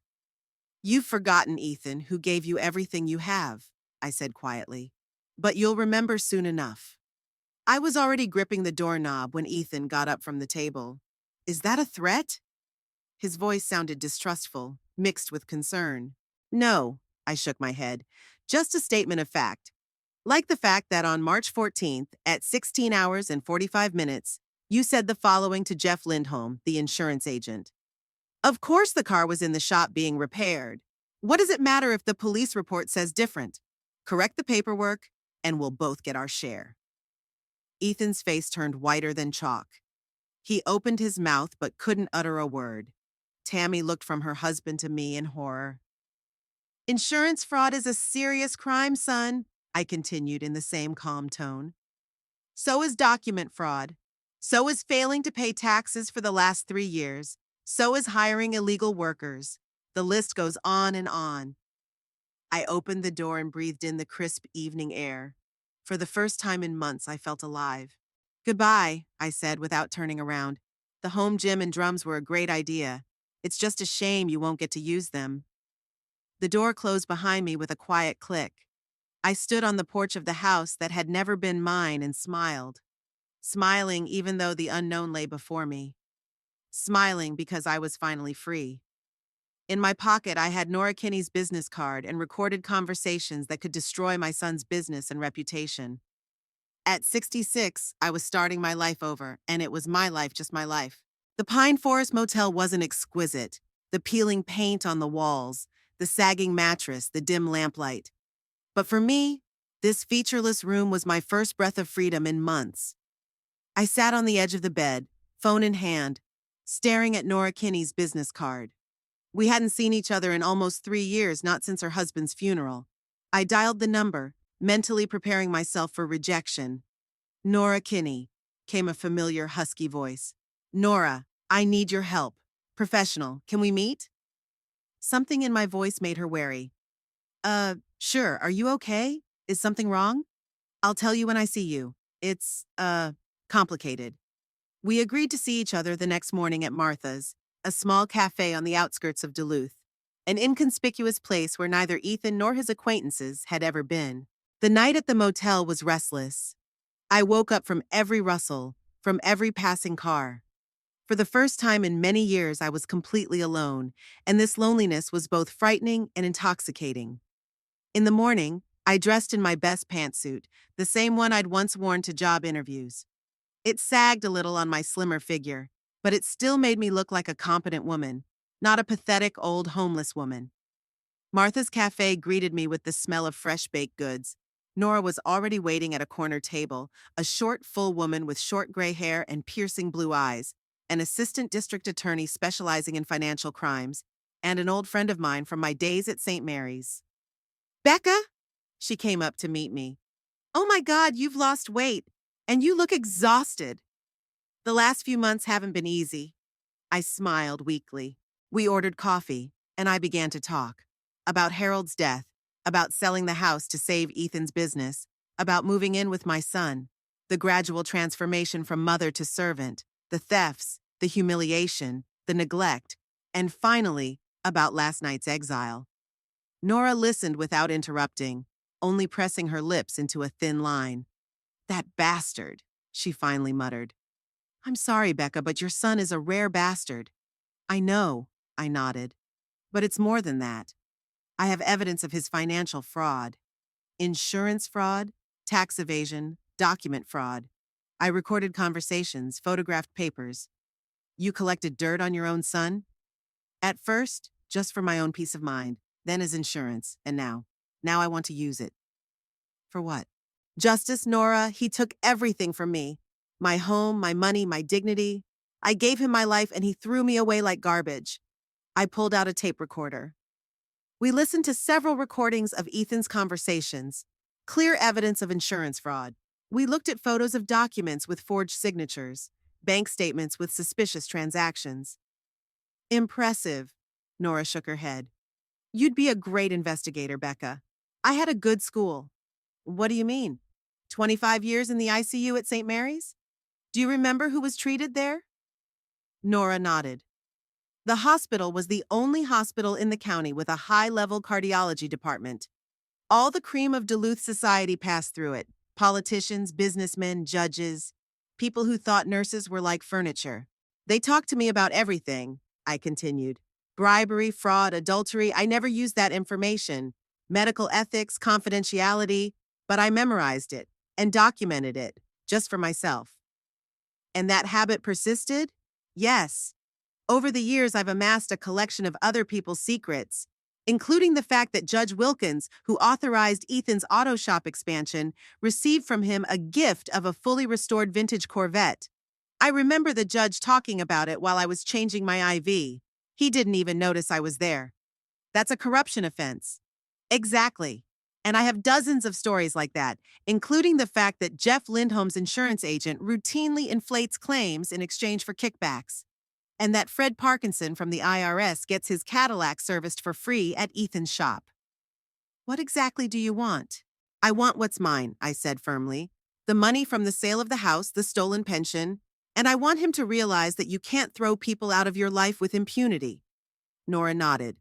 You've forgotten, Ethan, who gave you everything you have, I said quietly. But you'll remember soon enough. I was already gripping the doorknob when Ethan got up from the table. Is that a threat? His voice sounded distrustful, mixed with concern. No, I shook my head. Just a statement of fact. Like the fact that on March 14th, at 16 hours and 45 minutes, You said the following to Jeff Lindholm, the insurance agent. Of course the car was in the shop being repaired. What does it matter if the police report says different? Correct the paperwork, and we'll both get our share. Ethan's face turned whiter than chalk. He opened his mouth but couldn't utter a word. Tammy looked from her husband to me in horror. Insurance fraud is a serious crime, son, I continued in the same calm tone. So is document fraud. So is failing to pay taxes for the last 3 years. So is hiring illegal workers. The list goes on and on. I opened the door and breathed in the crisp evening air. For the first time in months, I felt alive. Goodbye, I said without turning around. The home gym and drums were a great idea. It's just a shame you won't get to use them. The door closed behind me with a quiet click. I stood on the porch of the house that had never been mine and smiled. Smiling even though the unknown lay before me. Smiling because I was finally free. In my pocket, I had Nora Kinney's business card and recorded conversations that could destroy my son's business and reputation. At 66, I was starting my life over, and it was my life, just my life. The Pine Forest Motel wasn't exquisite. The peeling paint on the walls, the sagging mattress, the dim lamplight. But for me, this featureless room was my first breath of freedom in months. I sat on the edge of the bed, phone in hand, staring at Nora Kinney's business card. We hadn't seen each other in almost 3 years, not since her husband's funeral. I dialed the number, mentally preparing myself for rejection. Nora Kinney, came a familiar husky voice. Nora, I need your help. Professional, can we meet? Something in my voice made her wary. Sure, are you okay? Is something wrong? I'll tell you when I see you. It's, complicated. We agreed to see each other the next morning at Martha's, a small cafe on the outskirts of Duluth, an inconspicuous place where neither Ethan nor his acquaintances had ever been. The night at the motel was restless. I woke up from every rustle, from every passing car. For the first time in many years, I was completely alone, and this loneliness was both frightening and intoxicating. In the morning, I dressed in my best pantsuit, the same one I'd once worn to job interviews. It sagged a little on my slimmer figure, but it still made me look like a competent woman, not a pathetic old homeless woman. Martha's Cafe greeted me with the smell of fresh baked goods. Nora was already waiting at a corner table, a short, full woman with short gray hair and piercing blue eyes, an assistant district attorney specializing in financial crimes, and an old friend of mine from my days at St. Mary's. Becca? She came up to meet me. Oh my God, you've lost weight, and you look exhausted. The last few months haven't been easy. I smiled weakly. We ordered coffee, and I began to talk. About Harold's death, about selling the house to save Ethan's business, about moving in with my son, the gradual transformation from mother to servant, the thefts, the humiliation, the neglect, and finally, about last night's exile. Nora listened without interrupting, only pressing her lips into a thin line. That bastard, she finally muttered. I'm sorry, Becca, but your son is a rare bastard. I know, I nodded. But it's more than that. I have evidence of his financial fraud. Insurance fraud, tax evasion, document fraud. I recorded conversations, photographed papers. You collected dirt on your own son? At first, just for my own peace of mind, then as insurance, and now I want to use it. For what? Justice, Nora, he took everything from me. My home, my money, my dignity. I gave him my life and he threw me away like garbage. I pulled out a tape recorder. We listened to several recordings of Ethan's conversations, clear evidence of insurance fraud. We looked at photos of documents with forged signatures, bank statements with suspicious transactions. Impressive, Nora shook her head. You'd be a great investigator, Becca. I had a good school. What do you mean? 25 years in the ICU at St. Mary's? Do you remember who was treated there? Nora nodded. The hospital was the only hospital in the county with a high-level cardiology department. All the cream of Duluth society passed through it. Politicians, businessmen, judges, people who thought nurses were like furniture. They talked to me about everything, I continued. Bribery, fraud, adultery, I never used that information. Medical ethics, confidentiality, but I memorized it and documented it, just for myself. And that habit persisted? Yes. Over the years, I've amassed a collection of other people's secrets, including the fact that Judge Wilkins, who authorized Ethan's auto shop expansion, received from him a gift of a fully restored vintage Corvette. I remember the judge talking about it while I was changing my IV. He didn't even notice I was there. That's a corruption offense. Exactly. And I have dozens of stories like that, including the fact that Jeff Lindholm's insurance agent routinely inflates claims in exchange for kickbacks, and that Fred Parkinson from the IRS gets his Cadillac serviced for free at Ethan's shop. What exactly do you want? I want what's mine, I said firmly. The money from the sale of the house, the stolen pension, and I want him to realize that you can't throw people out of your life with impunity. Nora nodded.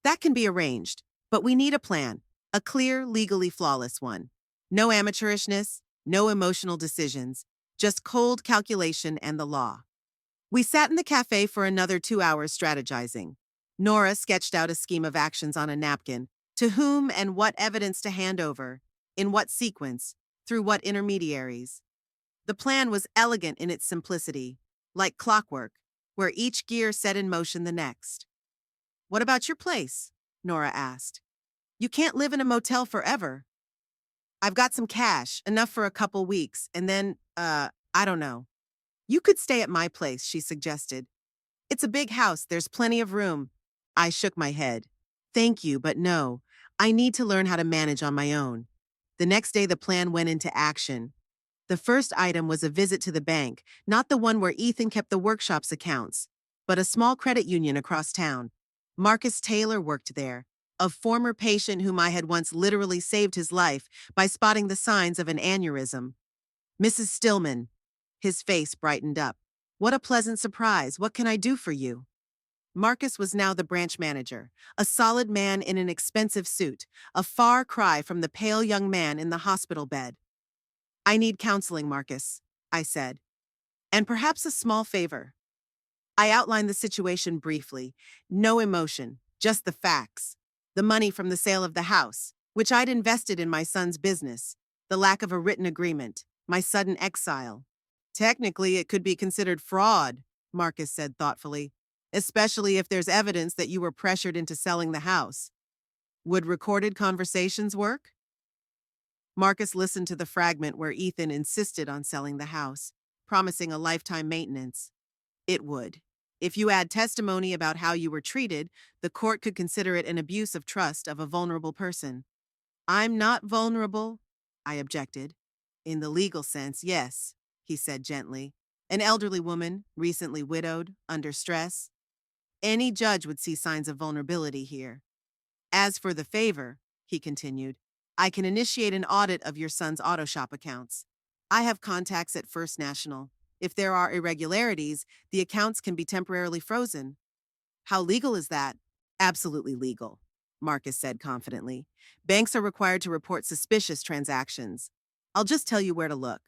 That can be arranged, but we need a plan, a clear, legally flawless one. No amateurishness, no emotional decisions, just cold calculation and the law. We sat in the cafe for another 2 hours strategizing. Nora sketched out a scheme of actions on a napkin, to whom and what evidence to hand over, in what sequence, through what intermediaries. The plan was elegant in its simplicity, like clockwork, where each gear set in motion the next. What about your place? Nora asked. You can't live in a motel forever. I've got some cash, enough for a couple weeks, and then, I don't know. You could stay at my place, she suggested. It's a big house, there's plenty of room. I shook my head. Thank you, but no. I need to learn how to manage on my own. The next day, the plan went into action. The first item was a visit to the bank, not the one where Ethan kept the workshop's accounts, but a small credit union across town. Marcus Taylor worked there, a former patient whom I had once literally saved his life by spotting the signs of an aneurysm. Mrs. Stillman. His face brightened up. What a pleasant surprise. What can I do for you? Marcus was now the branch manager, a solid man in an expensive suit, a far cry from the pale young man in the hospital bed. I need counseling, Marcus, I said. And perhaps a small favor. I outlined the situation briefly. No emotion, just the facts. The money from the sale of the house, which I'd invested in my son's business. The lack of a written agreement. My sudden exile. Technically, it could be considered fraud, Marcus said thoughtfully, especially if there's evidence that you were pressured into selling the house. Would recorded conversations work? Marcus listened to the fragment where Ethan insisted on selling the house, promising a lifetime maintenance. It would. If you add testimony about how you were treated, the court could consider it an abuse of trust of a vulnerable person. I'm not vulnerable, I objected. In the legal sense, yes, he said gently. An elderly woman, recently widowed, under stress. Any judge would see signs of vulnerability here. As for the favor, he continued, I can initiate an audit of your son's auto shop accounts. I have contacts at First National. If there are irregularities, the accounts can be temporarily frozen. How legal is that? Absolutely legal, Marcus said confidently. Banks are required to report suspicious transactions. I'll just tell you where to look.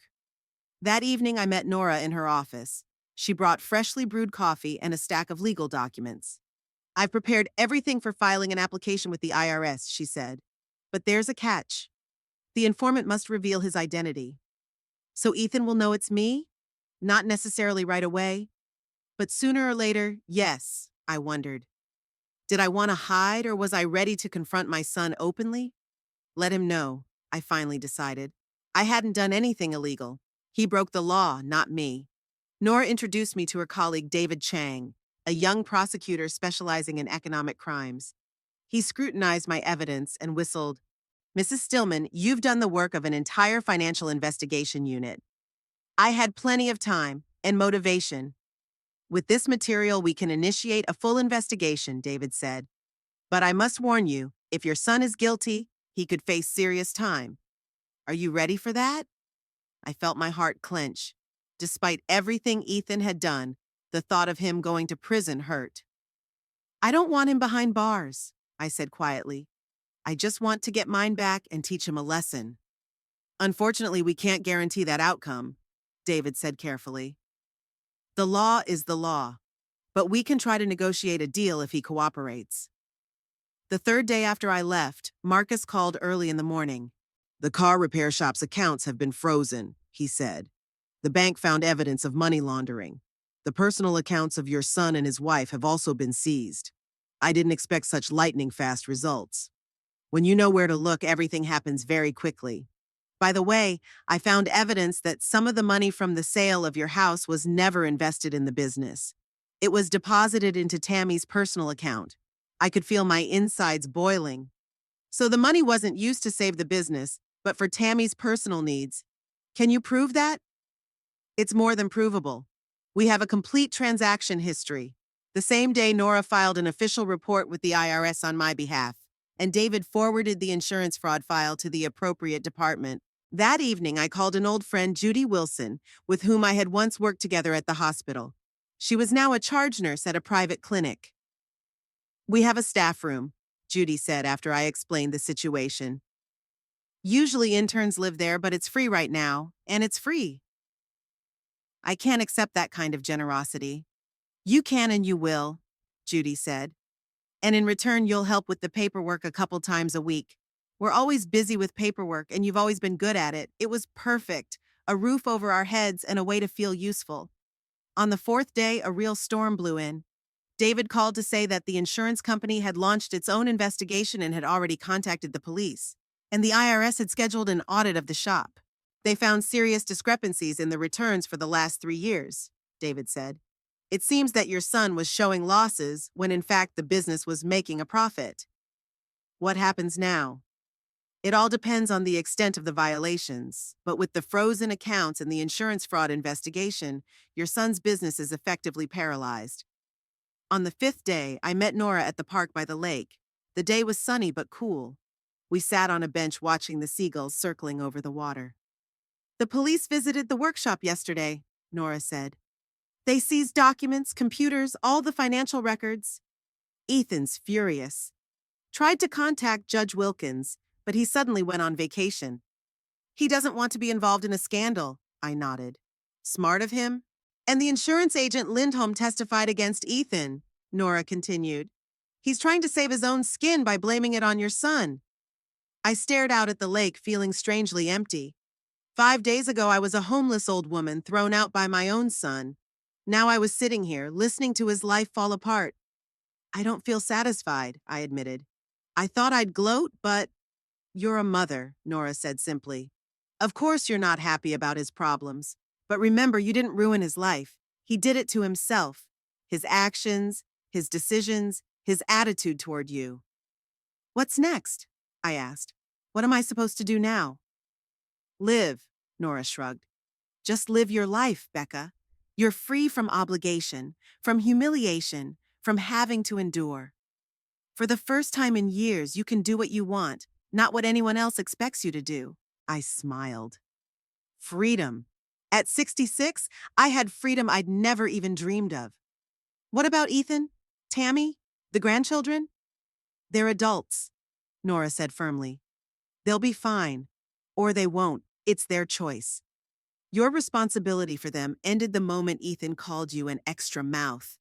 That evening, I met Nora in her office. She brought freshly brewed coffee and a stack of legal documents. I've prepared everything for filing an application with the IRS, she said. But there's a catch. The informant must reveal his identity. So Ethan will know it's me? Not necessarily right away. But sooner or later, yes, I wondered. Did I want to hide, or was I ready to confront my son openly? Let him know, I finally decided. I hadn't done anything illegal. He broke the law, not me. Nora introduced me to her colleague David Chang, a young prosecutor specializing in economic crimes. He scrutinized my evidence and whistled, Mrs. Stillman, you've done the work of an entire financial investigation unit. I had plenty of time and motivation. With this material, we can initiate a full investigation, David said. But I must warn you, if your son is guilty, he could face serious time. Are you ready for that? I felt my heart clench. Despite everything Ethan had done, the thought of him going to prison hurt. I don't want him behind bars, I said quietly. I just want to get mine back and teach him a lesson. Unfortunately, we can't guarantee that outcome, David said carefully. The law is the law, but we can try to negotiate a deal if he cooperates. The third day after I left, Marcus called early in the morning. The car repair shop's accounts have been frozen, he said. The bank found evidence of money laundering. The personal accounts of your son and his wife have also been seized. I didn't expect such lightning-fast results. When you know where to look, everything happens very quickly. By the way, I found evidence that some of the money from the sale of your house was never invested in the business. It was deposited into Tammy's personal account. I could feel my insides boiling. So the money wasn't used to save the business, but for Tammy's personal needs. Can you prove that? It's more than provable. We have a complete transaction history. The same day, Nora filed an official report with the IRS on my behalf, and David forwarded the insurance fraud file to the appropriate department. That evening, I called an old friend, Judy Wilson, with whom I had once worked together at the hospital. She was now a charge nurse at a private clinic. "We have a staff room," Judy said after I explained the situation. "Usually interns live there, but it's free right now, and it's free." "I can't accept that kind of generosity." "You can and you will," Judy said. "And in return, you'll help with the paperwork a couple times a week. We're always busy with paperwork, and you've always been good at it. It was perfect. A roof over our heads and a way to feel useful." On the fourth day, a real storm blew in. David called to say that the insurance company had launched its own investigation and had already contacted the police. And the IRS had scheduled an audit of the shop. "They found serious discrepancies in the returns for the last 3 years," David said. "It seems that your son was showing losses when in fact the business was making a profit." What happens now? It all depends on the extent of the violations, but with the frozen accounts and the insurance fraud investigation, your son's business is effectively paralyzed. On the fifth day, I met Nora at the park by the lake. The day was sunny but cool. We sat on a bench watching the seagulls circling over the water. "The police visited the workshop yesterday," Nora said. "They seized documents, computers, all the financial records." Ethan's furious. Tried to contact Judge Wilkins, but he suddenly went on vacation. "He doesn't want to be involved in a scandal," I nodded. "Smart of him." "And the insurance agent Lindholm testified against Ethan," Nora continued. "He's trying to save his own skin by blaming it on your son." I stared out at the lake, feeling strangely empty. 5 days ago, I was a homeless old woman thrown out by my own son. Now I was sitting here, listening to his life fall apart. "I don't feel satisfied," I admitted. "I thought I'd gloat, but—" "You're a mother," Nora said simply. "Of course you're not happy about his problems. But remember, you didn't ruin his life. He did it to himself. His actions, his decisions, his attitude toward you." "What's next?" I asked. "What am I supposed to do now?" "Live," Nora shrugged. "Just live your life, Becca. You're free from obligation, from humiliation, from having to endure. For the first time in years, you can do what you want, not what anyone else expects you to do." I smiled. Freedom. At 66, I had freedom I'd never even dreamed of. "What about Ethan? Tammy? The grandchildren?" "They're adults," Nora said firmly. "They'll be fine. Or they won't. It's their choice. Your responsibility for them ended the moment Ethan called you an extra mouth."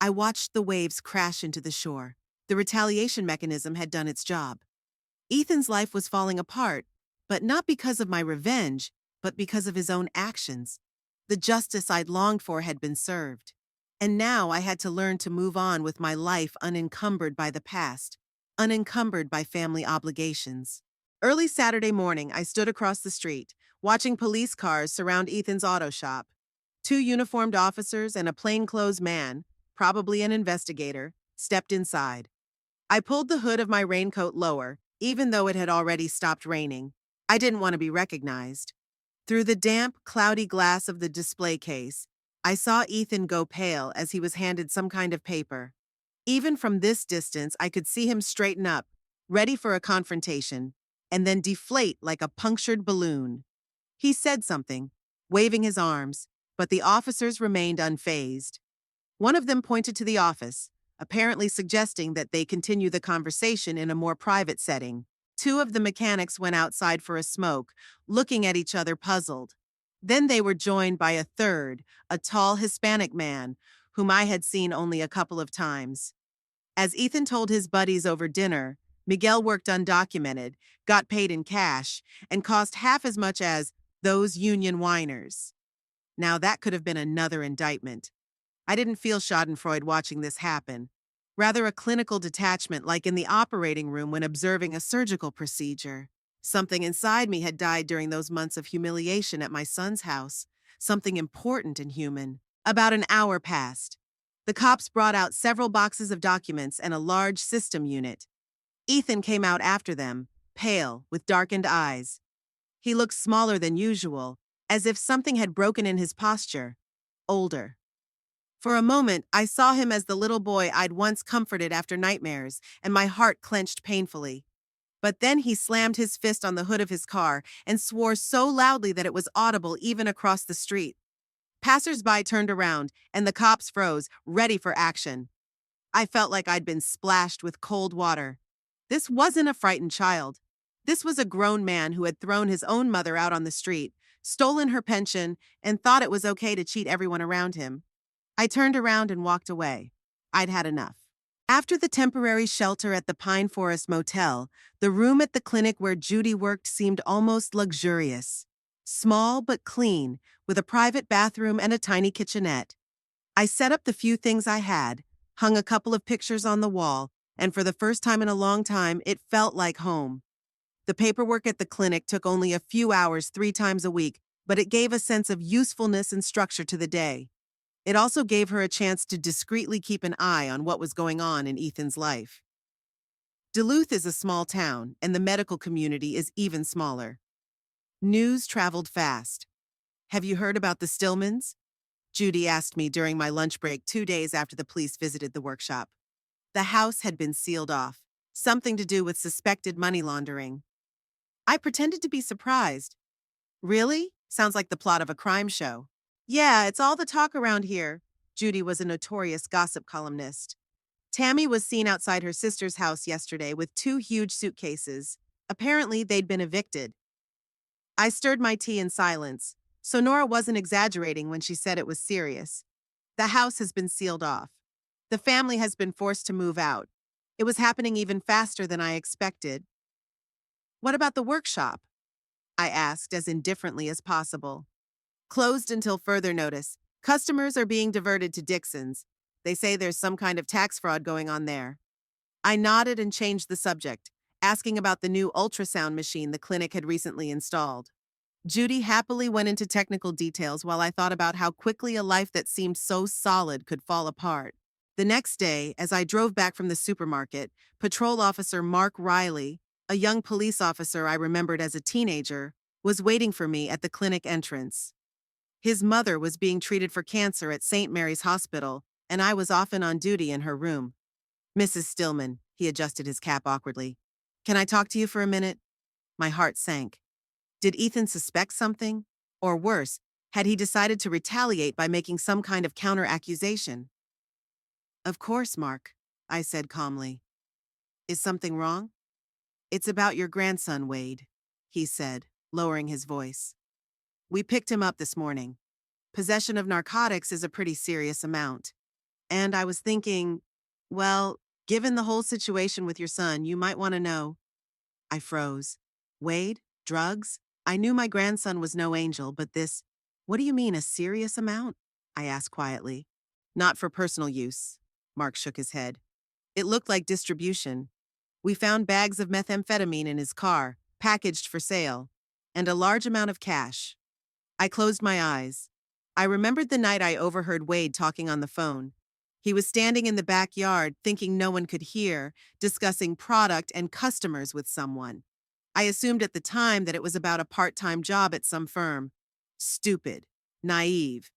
I watched the waves crash into the shore. The retaliation mechanism had done its job. Ethan's life was falling apart, but not because of my revenge, but because of his own actions. The justice I'd longed for had been served. And now I had to learn to move on with my life unencumbered by the past, unencumbered by family obligations. Early Saturday morning, I stood across the street, watching police cars surround Ethan's auto shop. 2 uniformed officers and a plainclothes man, probably an investigator, stepped inside. I pulled the hood of my raincoat lower, even though it had already stopped raining. I didn't want to be recognized. Through the damp, cloudy glass of the display case, I saw Ethan go pale as he was handed some kind of paper. Even from this distance, I could see him straighten up, ready for a confrontation, and then deflate like a punctured balloon. He said something, waving his arms, but the officers remained unfazed. One of them pointed to the office, apparently suggesting that they continue the conversation in a more private setting. 2 of the mechanics went outside for a smoke, looking at each other puzzled. Then they were joined by a third, a tall Hispanic man, whom I had seen only a couple of times. As Ethan told his buddies over dinner, Miguel worked undocumented, got paid in cash, and cost half as much as those union whiners. Now that could have been another indictment. I didn't feel schadenfreude watching this happen. Rather a clinical detachment like in the operating room when observing a surgical procedure. Something inside me had died during those months of humiliation at my son's house. Something important and human. About an hour passed. The cops brought out several boxes of documents and a large system unit. Ethan came out after them, pale, with darkened eyes. He looked smaller than usual, as if something had broken in his posture. Older. For a moment, I saw him as the little boy I'd once comforted after nightmares, and my heart clenched painfully. But then he slammed his fist on the hood of his car and swore so loudly that it was audible even across the street. Passers-by turned around, and the cops froze, ready for action. I felt like I'd been splashed with cold water. This wasn't a frightened child. This was a grown man who had thrown his own mother out on the street, stolen her pension, and thought it was okay to cheat everyone around him. I turned around and walked away. I'd had enough. After the temporary shelter at the Pine Forest Motel, the room at the clinic where Judy worked seemed almost luxurious. Small but clean, with a private bathroom and a tiny kitchenette. I set up the few things I had, hung a couple of pictures on the wall, and for the first time in a long time, it felt like home. The paperwork at the clinic took only a few hours 3 times a week, but it gave a sense of usefulness and structure to the day. It also gave her a chance to discreetly keep an eye on what was going on in Ethan's life. Duluth is a small town, and the medical community is even smaller. News traveled fast. Have you heard about the Stillmans? Judy asked me during my lunch break 2 days after the police visited the workshop. The house had been sealed off, something to do with suspected money laundering. I pretended to be surprised. Really? Sounds like the plot of a crime show. Yeah, it's all the talk around here. Judy was a notorious gossip columnist. Tammy was seen outside her sister's house yesterday with 2 huge suitcases. Apparently, they'd been evicted. I stirred my tea in silence, so Nora wasn't exaggerating when she said it was serious. The house has been sealed off. The family has been forced to move out. It was happening even faster than I expected. What about the workshop? I asked as indifferently as possible. Closed until further notice. Customers are being diverted to Dixon's. They say there's some kind of tax fraud going on there. I nodded and changed the subject, asking about the new ultrasound machine the clinic had recently installed. Judy happily went into technical details while I thought about how quickly a life that seemed so solid could fall apart. The next day, as I drove back from the supermarket, Patrol Officer Mark Riley, a young police officer I remembered as a teenager, was waiting for me at the clinic entrance. His mother was being treated for cancer at St. Mary's Hospital, and I was often on duty in her room. Mrs. Stillman, he adjusted his cap awkwardly. Can I talk to you for a minute? My heart sank. Did Ethan suspect something? Or worse, had he decided to retaliate by making some kind of counter-accusation? Of course, Mark, I said calmly. Is something wrong? It's about your grandson, Wade, he said, lowering his voice. We picked him up this morning. Possession of narcotics is a pretty serious amount. And I was thinking, well, given the whole situation with your son, you might want to know. I froze. Wade? Drugs? I knew my grandson was no angel, but this, what do you mean, a serious amount? I asked quietly. Not for personal use. Mark shook his head. It looked like distribution. We found bags of methamphetamine in his car, packaged for sale, and a large amount of cash. I closed my eyes. I remembered the night I overheard Wade talking on the phone. He was standing in the backyard, thinking no one could hear, discussing product and customers with someone. I assumed at the time that it was about a part-time job at some firm. Stupid. Naive.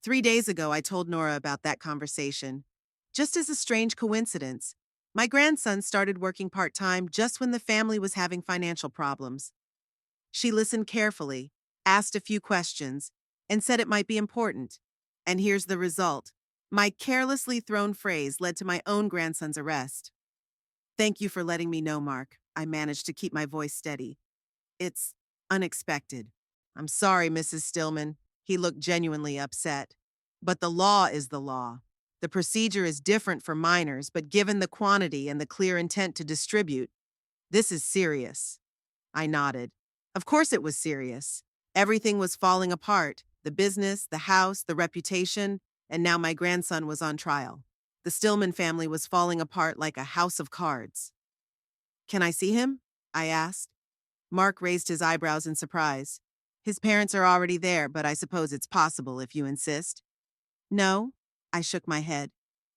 3 days ago, I told Nora about that conversation. Just as a strange coincidence, my grandson started working part-time just when the family was having financial problems. She listened carefully, asked a few questions, and said it might be important. And here's the result. My carelessly thrown phrase led to my own grandson's arrest. Thank you for letting me know, Mark. I managed to keep my voice steady. It's unexpected. I'm sorry, Mrs. Stillman. He looked genuinely upset. But the law is the law. The procedure is different for minors, but given the quantity and the clear intent to distribute, this is serious. I nodded. Of course it was serious. Everything was falling apart. The business, the house, the reputation, and now my grandson was on trial. The Stillman family was falling apart like a house of cards. Can I see him? I asked. Mark raised his eyebrows in surprise. His parents are already there, but I suppose it's possible if you insist. No, I shook my head.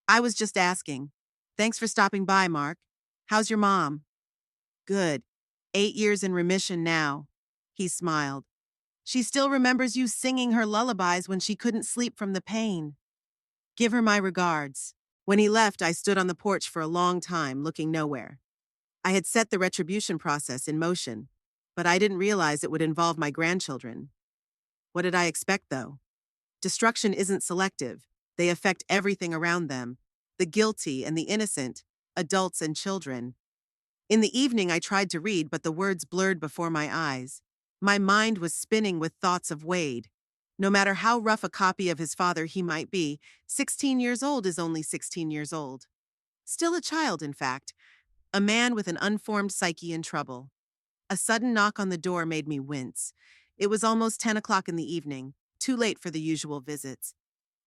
I was just asking. Thanks for stopping by, Mark. How's your mom? Good. 8 years in remission now. He smiled. She still remembers you singing her lullabies when she couldn't sleep from the pain. Give her my regards. When he left, I stood on the porch for a long time, looking nowhere. I had set the retribution process in motion, but I didn't realize it would involve my grandchildren. What did I expect, though? Destruction isn't selective. They affect everything around them, the guilty and the innocent, adults and children. In the evening, I tried to read, but the words blurred before my eyes. My mind was spinning with thoughts of Wade. No matter how rough a copy of his father he might be, 16 years old is only 16 years old. Still a child, in fact, a man with an unformed psyche in trouble. A sudden knock on the door made me wince. It was almost 10 o'clock in the evening, too late for the usual visits.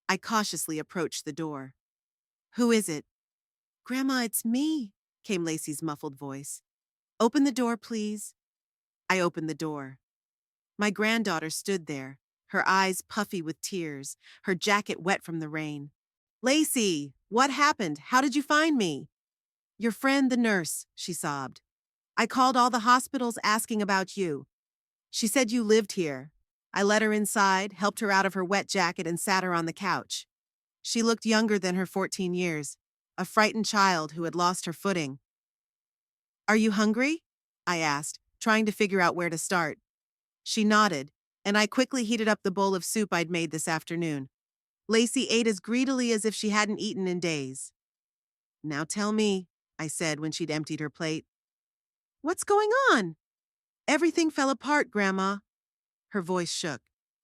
I cautiously approached the door. Who is it? Grandma, it's me, came Lacey's muffled voice. Open the door, please. I opened the door. My granddaughter stood there, her eyes puffy with tears, her jacket wet from the rain. Lacey, what happened? How did you find me? Your friend, the nurse, she sobbed. I called all the hospitals asking about you. She said you lived here. I let her inside, helped her out of her wet jacket, and sat her on the couch. She looked younger than her 14 years, a frightened child who had lost her footing. Are you hungry? I asked, trying to figure out where to start. She nodded, and I quickly heated up the bowl of soup I'd made this afternoon. Lacey ate as greedily as if she hadn't eaten in days. Now tell me, I said when she'd emptied her plate. What's going on? Everything fell apart, Grandma. Her voice shook.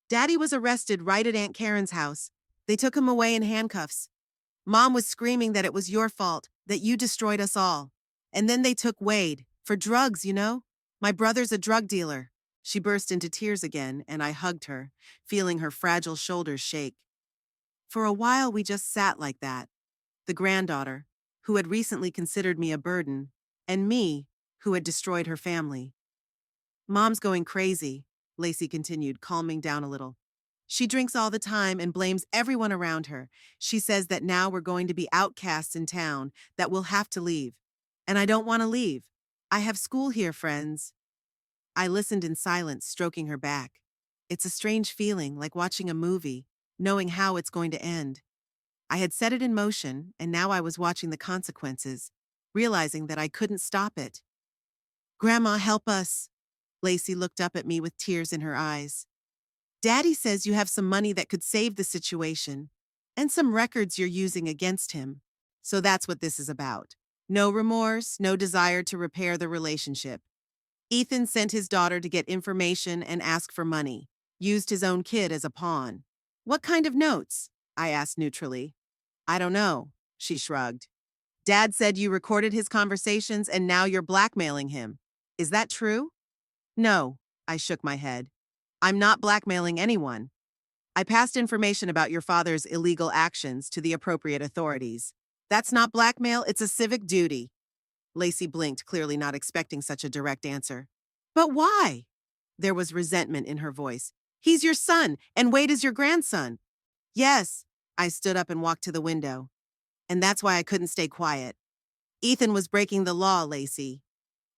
Daddy was arrested right at Aunt Karen's house. They took him away in handcuffs. Mom was screaming that it was your fault, that you destroyed us all. And then they took Wade, for drugs, you know? My brother's a drug dealer. She burst into tears again, and I hugged her, feeling her fragile shoulders shake. For a while, we just sat like that. The granddaughter, who had recently considered me a burden, and me, who had destroyed her family. Mom's going crazy, Lacey continued, calming down a little. She drinks all the time and blames everyone around her. She says that now we're going to be outcasts in town, that we'll have to leave. And I don't want to leave. I have school here, friends. I listened in silence, stroking her back. It's a strange feeling, like watching a movie, knowing how it's going to end. I had set it in motion, and now I was watching the consequences, realizing that I couldn't stop it. Grandma, help us. Lacey looked up at me with tears in her eyes. Daddy says you have some money that could save the situation, and some records you're using against him. So that's what this is about. No remorse, no desire to repair the relationship. Ethan sent his daughter to get information and ask for money, used his own kid as a pawn. What kind of notes? I asked neutrally. I don't know, she shrugged. Dad said you recorded his conversations and now you're blackmailing him. Is that true? No, I shook my head. I'm not blackmailing anyone. I passed information about your father's illegal actions to the appropriate authorities. That's not blackmail, it's a civic duty. Lacey blinked, clearly not expecting such a direct answer. But why? There was resentment in her voice. He's your son, and Wade is your grandson. Yes, I stood up and walked to the window. And that's why I couldn't stay quiet. Ethan was breaking the law, Lacey.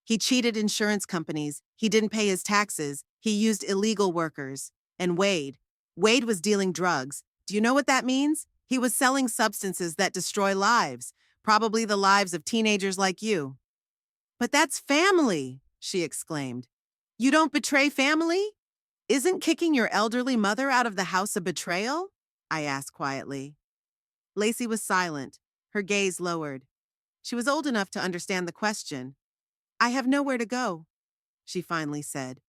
He cheated insurance companies, he didn't pay his taxes, he used illegal workers. And Wade was dealing drugs. Do you know what that means? He was selling substances that destroy lives, probably the lives of teenagers like you. But that's family, she exclaimed. You don't betray family? Isn't kicking your elderly mother out of the house a betrayal? I asked quietly. Lacey was silent, her gaze lowered. She was old enough to understand the question. I have nowhere to go, she finally said.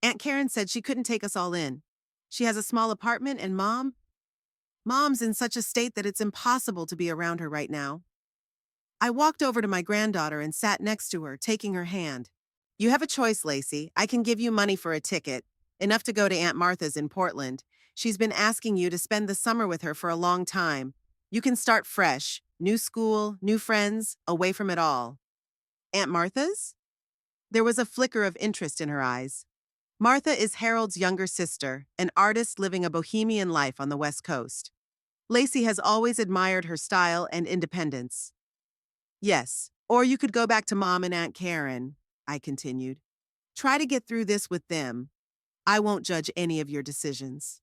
Aunt Karen said she couldn't take us all in. She has a small apartment and Mom's in such a state that it's impossible to be around her right now. I walked over to my granddaughter and sat next to her, taking her hand. You have a choice, Lacey. I can give you money for a ticket, enough to go to Aunt Martha's in Portland. She's been asking you to spend the summer with her for a long time. You can start fresh, new school, new friends, away from it all. Aunt Martha's? There was a flicker of interest in her eyes. Martha is Harold's younger sister, an artist living a bohemian life on the West Coast. Lacey has always admired her style and independence. Yes, or you could go back to Mom and Aunt Karen, I continued. Try to get through this with them. I won't judge any of your decisions.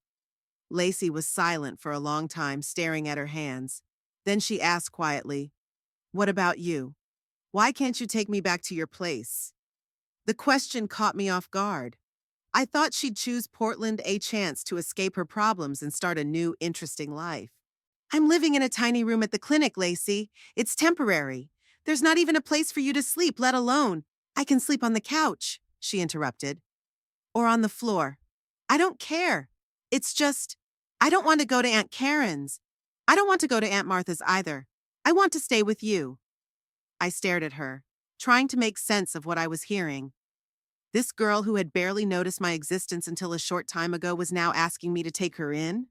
Lacey was silent for a long time, staring at her hands. Then she asked quietly, "What about you? Why can't you take me back to your place?" The question caught me off guard. I thought she'd choose Portland a chance to escape her problems and start a new, interesting life. "I'm living in a tiny room at the clinic, Lacey. It's temporary. There's not even a place for you to sleep, let alone, I can sleep on the couch," she interrupted. "Or on the floor. I don't care. It's just, I don't want to go to Aunt Karen's. I don't want to go to Aunt Martha's either. I want to stay with you." I stared at her, trying to make sense of what I was hearing. This girl who had barely noticed my existence until a short time ago was now asking me to take her in?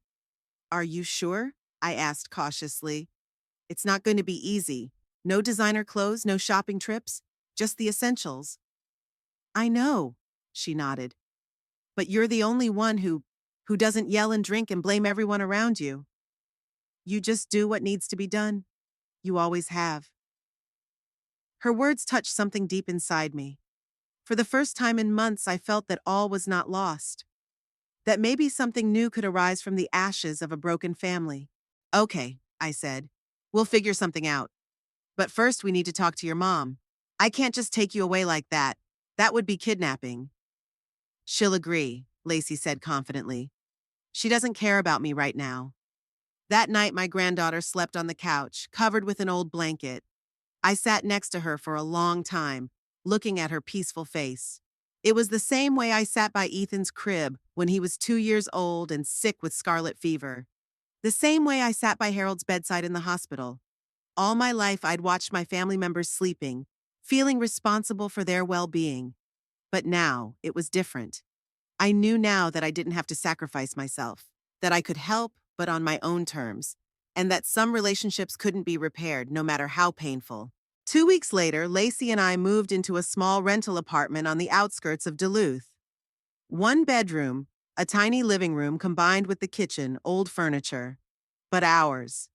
"Are you sure?" I asked cautiously. "It's not going to be easy. No designer clothes, no shopping trips, just the essentials." "I know," she nodded. "But you're the only one who doesn't yell and drink and blame everyone around you. You just do what needs to be done. You always have." Her words touched something deep inside me. For the first time in months, I felt that all was not lost. That maybe something new could arise from the ashes of a broken family. "Okay," I said. "We'll figure something out. But first we need to talk to your mom. I can't just take you away like that. That would be kidnapping." "She'll agree," Lacey said confidently. "She doesn't care about me right now." That night, my granddaughter slept on the couch, covered with an old blanket. I sat next to her for a long time, looking at her peaceful face. It was the same way I sat by Ethan's crib when he was 2 years old and sick with scarlet fever. The same way I sat by Harold's bedside in the hospital. All my life, I'd watched my family members sleeping, feeling responsible for their well-being. But now, it was different. I knew now that I didn't have to sacrifice myself, that I could help, but on my own terms, and that some relationships couldn't be repaired, no matter how painful. 2 weeks later, Lacey and I moved into a small rental apartment on the outskirts of Duluth. One bedroom, a tiny living room combined with the kitchen, old furniture. But ours.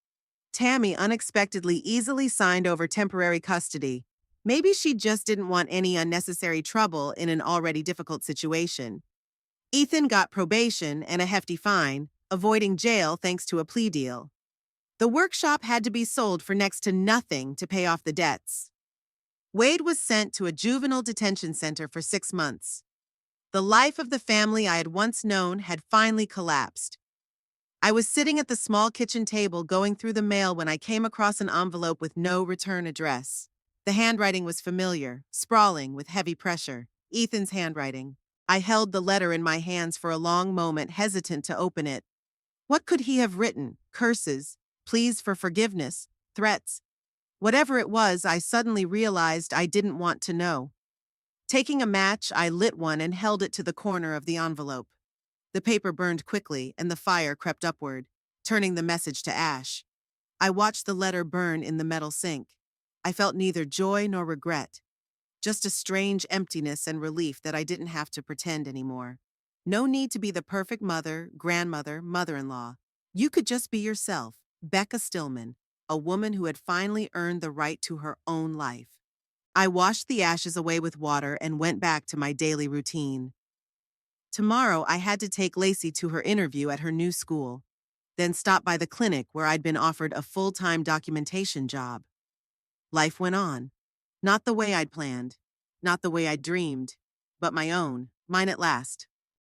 Tammy unexpectedly easily signed over temporary custody. Maybe she just didn't want any unnecessary trouble in an already difficult situation. Ethan got probation and a hefty fine, avoiding jail thanks to a plea deal. The workshop had to be sold for next to nothing to pay off the debts. Wade was sent to a juvenile detention center for 6 months. The life of the family I had once known had finally collapsed. I was sitting at the small kitchen table going through the mail when I came across an envelope with no return address. The handwriting was familiar, sprawling with heavy pressure. Ethan's handwriting. I held the letter in my hands for a long moment, hesitant to open it. What could he have written? Curses, pleas for forgiveness, threats. Whatever it was, I suddenly realized I didn't want to know. Taking a match, I lit one and held it to the corner of the envelope. The paper burned quickly, and the fire crept upward, turning the message to ash. I watched the letter burn in the metal sink. I felt neither joy nor regret. Just a strange emptiness and relief that I didn't have to pretend anymore. No need to be the perfect mother, grandmother, mother-in-law. You could just be yourself, Becca Stillman, a woman who had finally earned the right to her own life. I washed the ashes away with water and went back to my daily routine. Tomorrow, I had to take Lacey to her interview at her new school, then stop by the clinic where I'd been offered a full-time documentation job. Life went on. Not the way I'd planned, not the way I'd dreamed, but my own, mine at last.